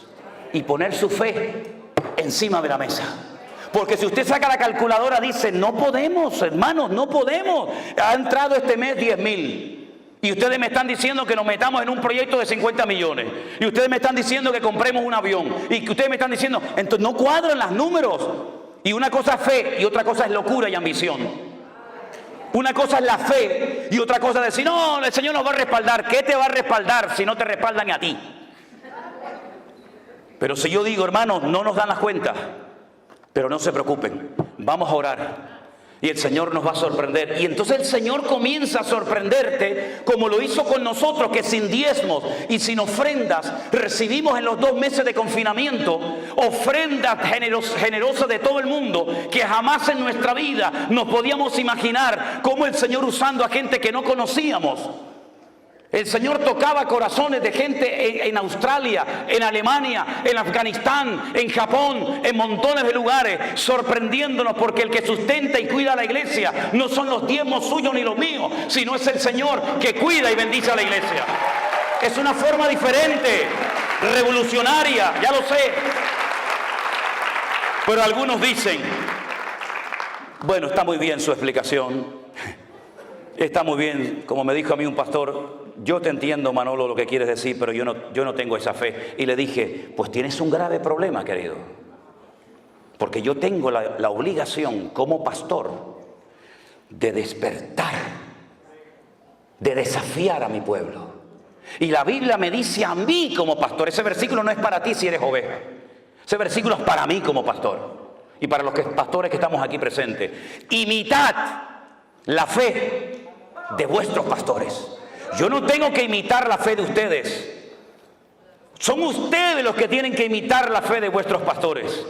y poner su fe encima de la mesa. Porque si usted saca la calculadora, dice, no podemos, hermanos, no podemos. Ha entrado este mes 10,000. Y ustedes me están diciendo que nos metamos en un proyecto de 50 millones. Y ustedes me están diciendo que compremos un avión. Y que ustedes me están diciendo, entonces no cuadran los números. Y una cosa es fe y otra cosa es locura y ambición. Una cosa es la fe y otra cosa es decir, no, el Señor nos va a respaldar. ¿Qué te va a respaldar si no te respaldan a ti? Pero si yo digo, hermanos, no nos dan las cuentas, pero no se preocupen, vamos a orar. Y el Señor nos va a sorprender. Y entonces el Señor comienza a sorprenderte como lo hizo con nosotros, que sin diezmos y sin ofrendas recibimos en los 2 meses de confinamiento ofrendas generosas de todo el mundo, que jamás en nuestra vida nos podíamos imaginar cómo el Señor usando a gente que no conocíamos. El Señor tocaba corazones de gente en Australia, en Alemania, en Afganistán, en Japón, en montones de lugares, sorprendiéndonos, porque el que sustenta y cuida a la iglesia no son los diezmos suyos ni los míos, sino es el Señor que cuida y bendice a la iglesia. Es una forma diferente, revolucionaria, ya lo sé. Pero algunos dicen, bueno, está muy bien su explicación, está muy bien, como me dijo a mí un pastor, yo te entiendo, Manolo, lo que quieres decir, pero yo no tengo esa fe. Y le dije, pues tienes un grave problema, querido. Porque yo tengo la obligación como pastor de despertar, de desafiar a mi pueblo. Y la Biblia me dice a mí como pastor, ese versículo no es para ti si eres oveja. Ese versículo es para mí como pastor. Y para los pastores que estamos aquí presentes. Imitad la fe de vuestros pastores. Yo no tengo que imitar la fe de ustedes. Son ustedes los que tienen que imitar la fe de vuestros pastores.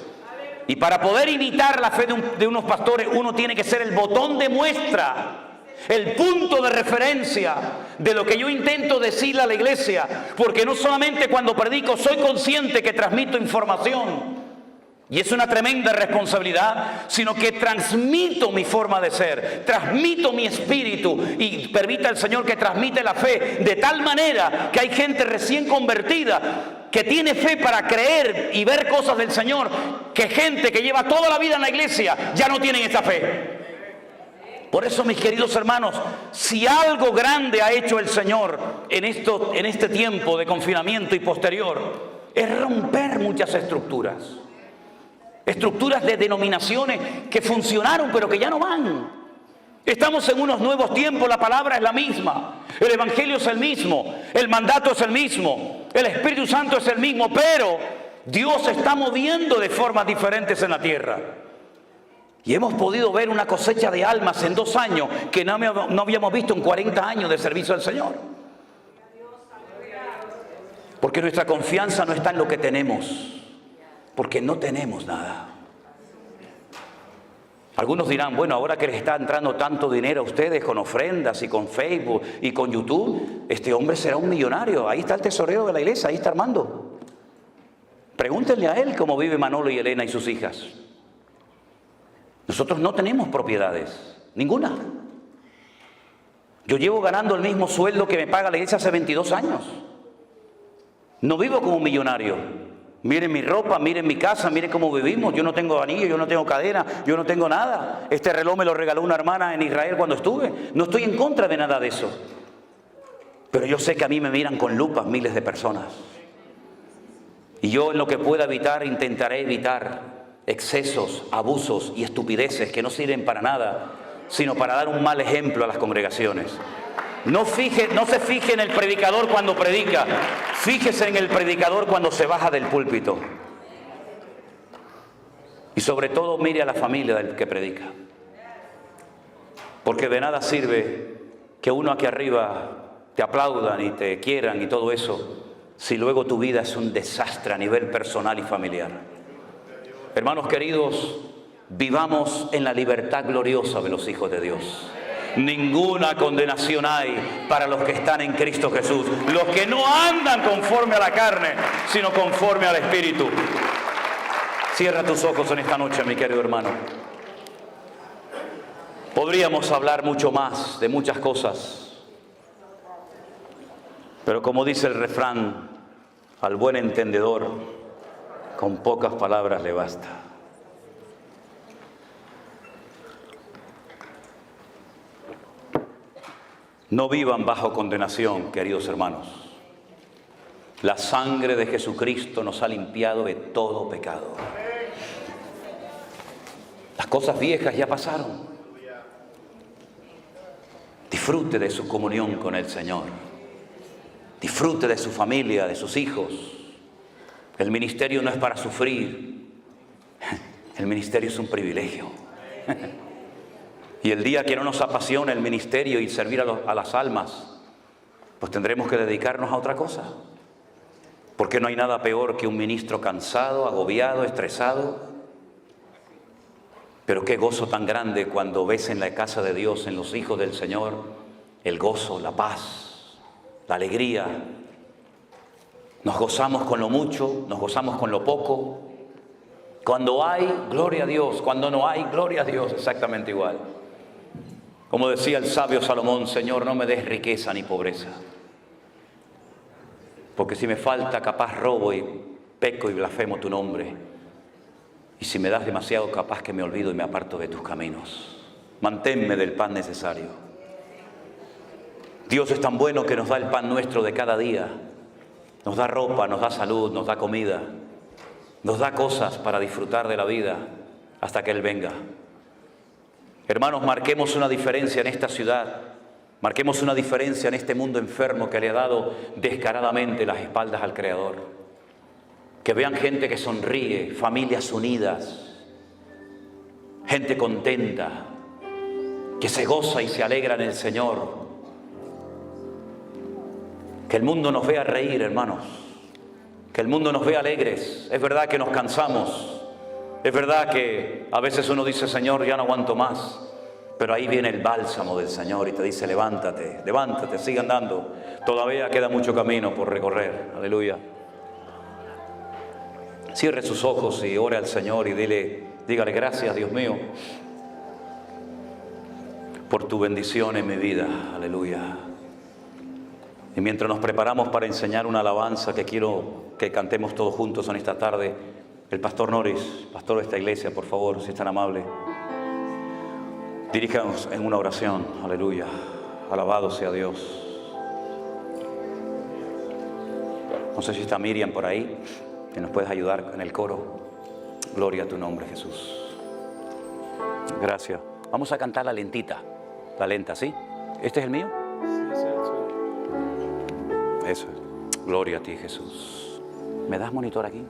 Y para poder imitar la fe de unos pastores, uno tiene que ser el botón de muestra, el punto de referencia de lo que yo intento decirle a la iglesia. Porque no solamente cuando predico soy consciente que transmito información, y es una tremenda responsabilidad, sino que transmito mi forma de ser, transmito mi espíritu y permita el Señor que transmite la fe de tal manera que hay gente recién convertida que tiene fe para creer y ver cosas del Señor, que gente que lleva toda la vida en la iglesia ya no tienen esa fe. Por eso, mis queridos hermanos, si algo grande ha hecho el Señor en este tiempo de confinamiento y posterior, es romper muchas estructuras. Estructuras de denominaciones que funcionaron pero que ya no van. Estamos en unos nuevos tiempos, la palabra es la misma, el evangelio es el mismo, el mandato es el mismo, el Espíritu Santo es el mismo, pero Dios se está moviendo de formas diferentes en la tierra. Y hemos podido ver una cosecha de almas en 2 años que no habíamos visto en 40 años de servicio al Señor. Porque nuestra confianza no está en lo que tenemos, porque no tenemos nada. Algunos dirán, bueno, ahora que les está entrando tanto dinero a ustedes con ofrendas y con Facebook y con YouTube, este hombre será un millonario. Ahí está el tesorero de la iglesia, ahí está Armando. Pregúntenle a él cómo vive Manolo y Elena y sus hijas. Nosotros no tenemos propiedades, ninguna. Yo llevo ganando el mismo sueldo que me paga la iglesia hace 22 años. No vivo como un millonario. Miren mi ropa, miren mi casa, miren cómo vivimos. Yo no tengo anillo, yo no tengo cadena, yo no tengo nada. Este reloj me lo regaló una hermana en Israel cuando estuve. No estoy en contra de nada de eso. Pero yo sé que a mí me miran con lupas miles de personas. Y yo en lo que pueda evitar, intentaré evitar excesos, abusos y estupideces que no sirven para nada, sino para dar un mal ejemplo a las congregaciones. No se fije en el predicador cuando predica, fíjese en el predicador cuando se baja del púlpito. Y sobre todo mire a la familia del que predica. Porque de nada sirve que uno aquí arriba te aplaudan y te quieran y todo eso, si luego tu vida es un desastre a nivel personal y familiar. Hermanos queridos, vivamos en la libertad gloriosa de los hijos de Dios. ninguna condenación hay para los que están en Cristo Jesús, los que no andan conforme a la carne, sino conforme al Espíritu. Cierra tus ojos en esta noche, mi querido hermano. Podríamos hablar mucho más de muchas cosas, pero como dice el refrán, al buen entendedor, con pocas palabras le basta. No vivan bajo condenación, queridos hermanos. La sangre de Jesucristo nos ha limpiado de todo pecado. Las cosas viejas ya pasaron. Disfrute de su comunión con el Señor. Disfrute de su familia, de sus hijos. El ministerio no es para sufrir. El ministerio es un privilegio. Y el día que no nos apasiona el ministerio y servir a las almas, pues tendremos que dedicarnos a otra cosa. Porque no hay nada peor que un ministro cansado, agobiado, estresado. Pero qué gozo tan grande cuando ves en la casa de Dios, en los hijos del Señor, el gozo, la paz, la alegría. Nos gozamos con lo mucho, nos gozamos con lo poco. Cuando hay, gloria a Dios. Cuando no hay, gloria a Dios. Exactamente igual. Como decía el sabio Salomón, Señor, no me des riqueza ni pobreza. Porque si me falta, capaz robo y peco y blasfemo tu nombre. Y si me das demasiado, capaz que me olvido y me aparto de tus caminos. Manténme del pan necesario. Dios es tan bueno que nos da el pan nuestro de cada día. Nos da ropa, nos da salud, nos da comida. Nos da cosas para disfrutar de la vida hasta que Él venga. Hermanos, marquemos una diferencia en esta ciudad. Marquemos una diferencia en este mundo enfermo que le ha dado descaradamente las espaldas al Creador. Que vean gente que sonríe, familias unidas, gente contenta, que se goza y se alegra en el Señor. Que el mundo nos vea reír, hermanos. Que el mundo nos vea alegres. Es verdad que nos cansamos. Es verdad que a veces uno dice, Señor, ya no aguanto más. Pero ahí viene el bálsamo del Señor y te dice, levántate, levántate, sigue andando. Todavía queda mucho camino por recorrer. Aleluya. Cierre sus ojos y ore al Señor y dígale, gracias, Dios mío, por tu bendición en mi vida. Aleluya. Y mientras nos preparamos para enseñar una alabanza que quiero que cantemos todos juntos en esta tarde, el pastor Norris, pastor de esta iglesia, por favor, si es tan amable, diríjanos en una oración. Aleluya. Alabado sea Dios. No sé si está Miriam por ahí, que nos puedes ayudar en el coro. Gloria a tu nombre, Jesús. Gracias. Vamos a cantar la lentita, la lenta, ¿sí? ¿Este es el mío? Eso es. Gloria a ti, Jesús. ¿Me das monitor aquí?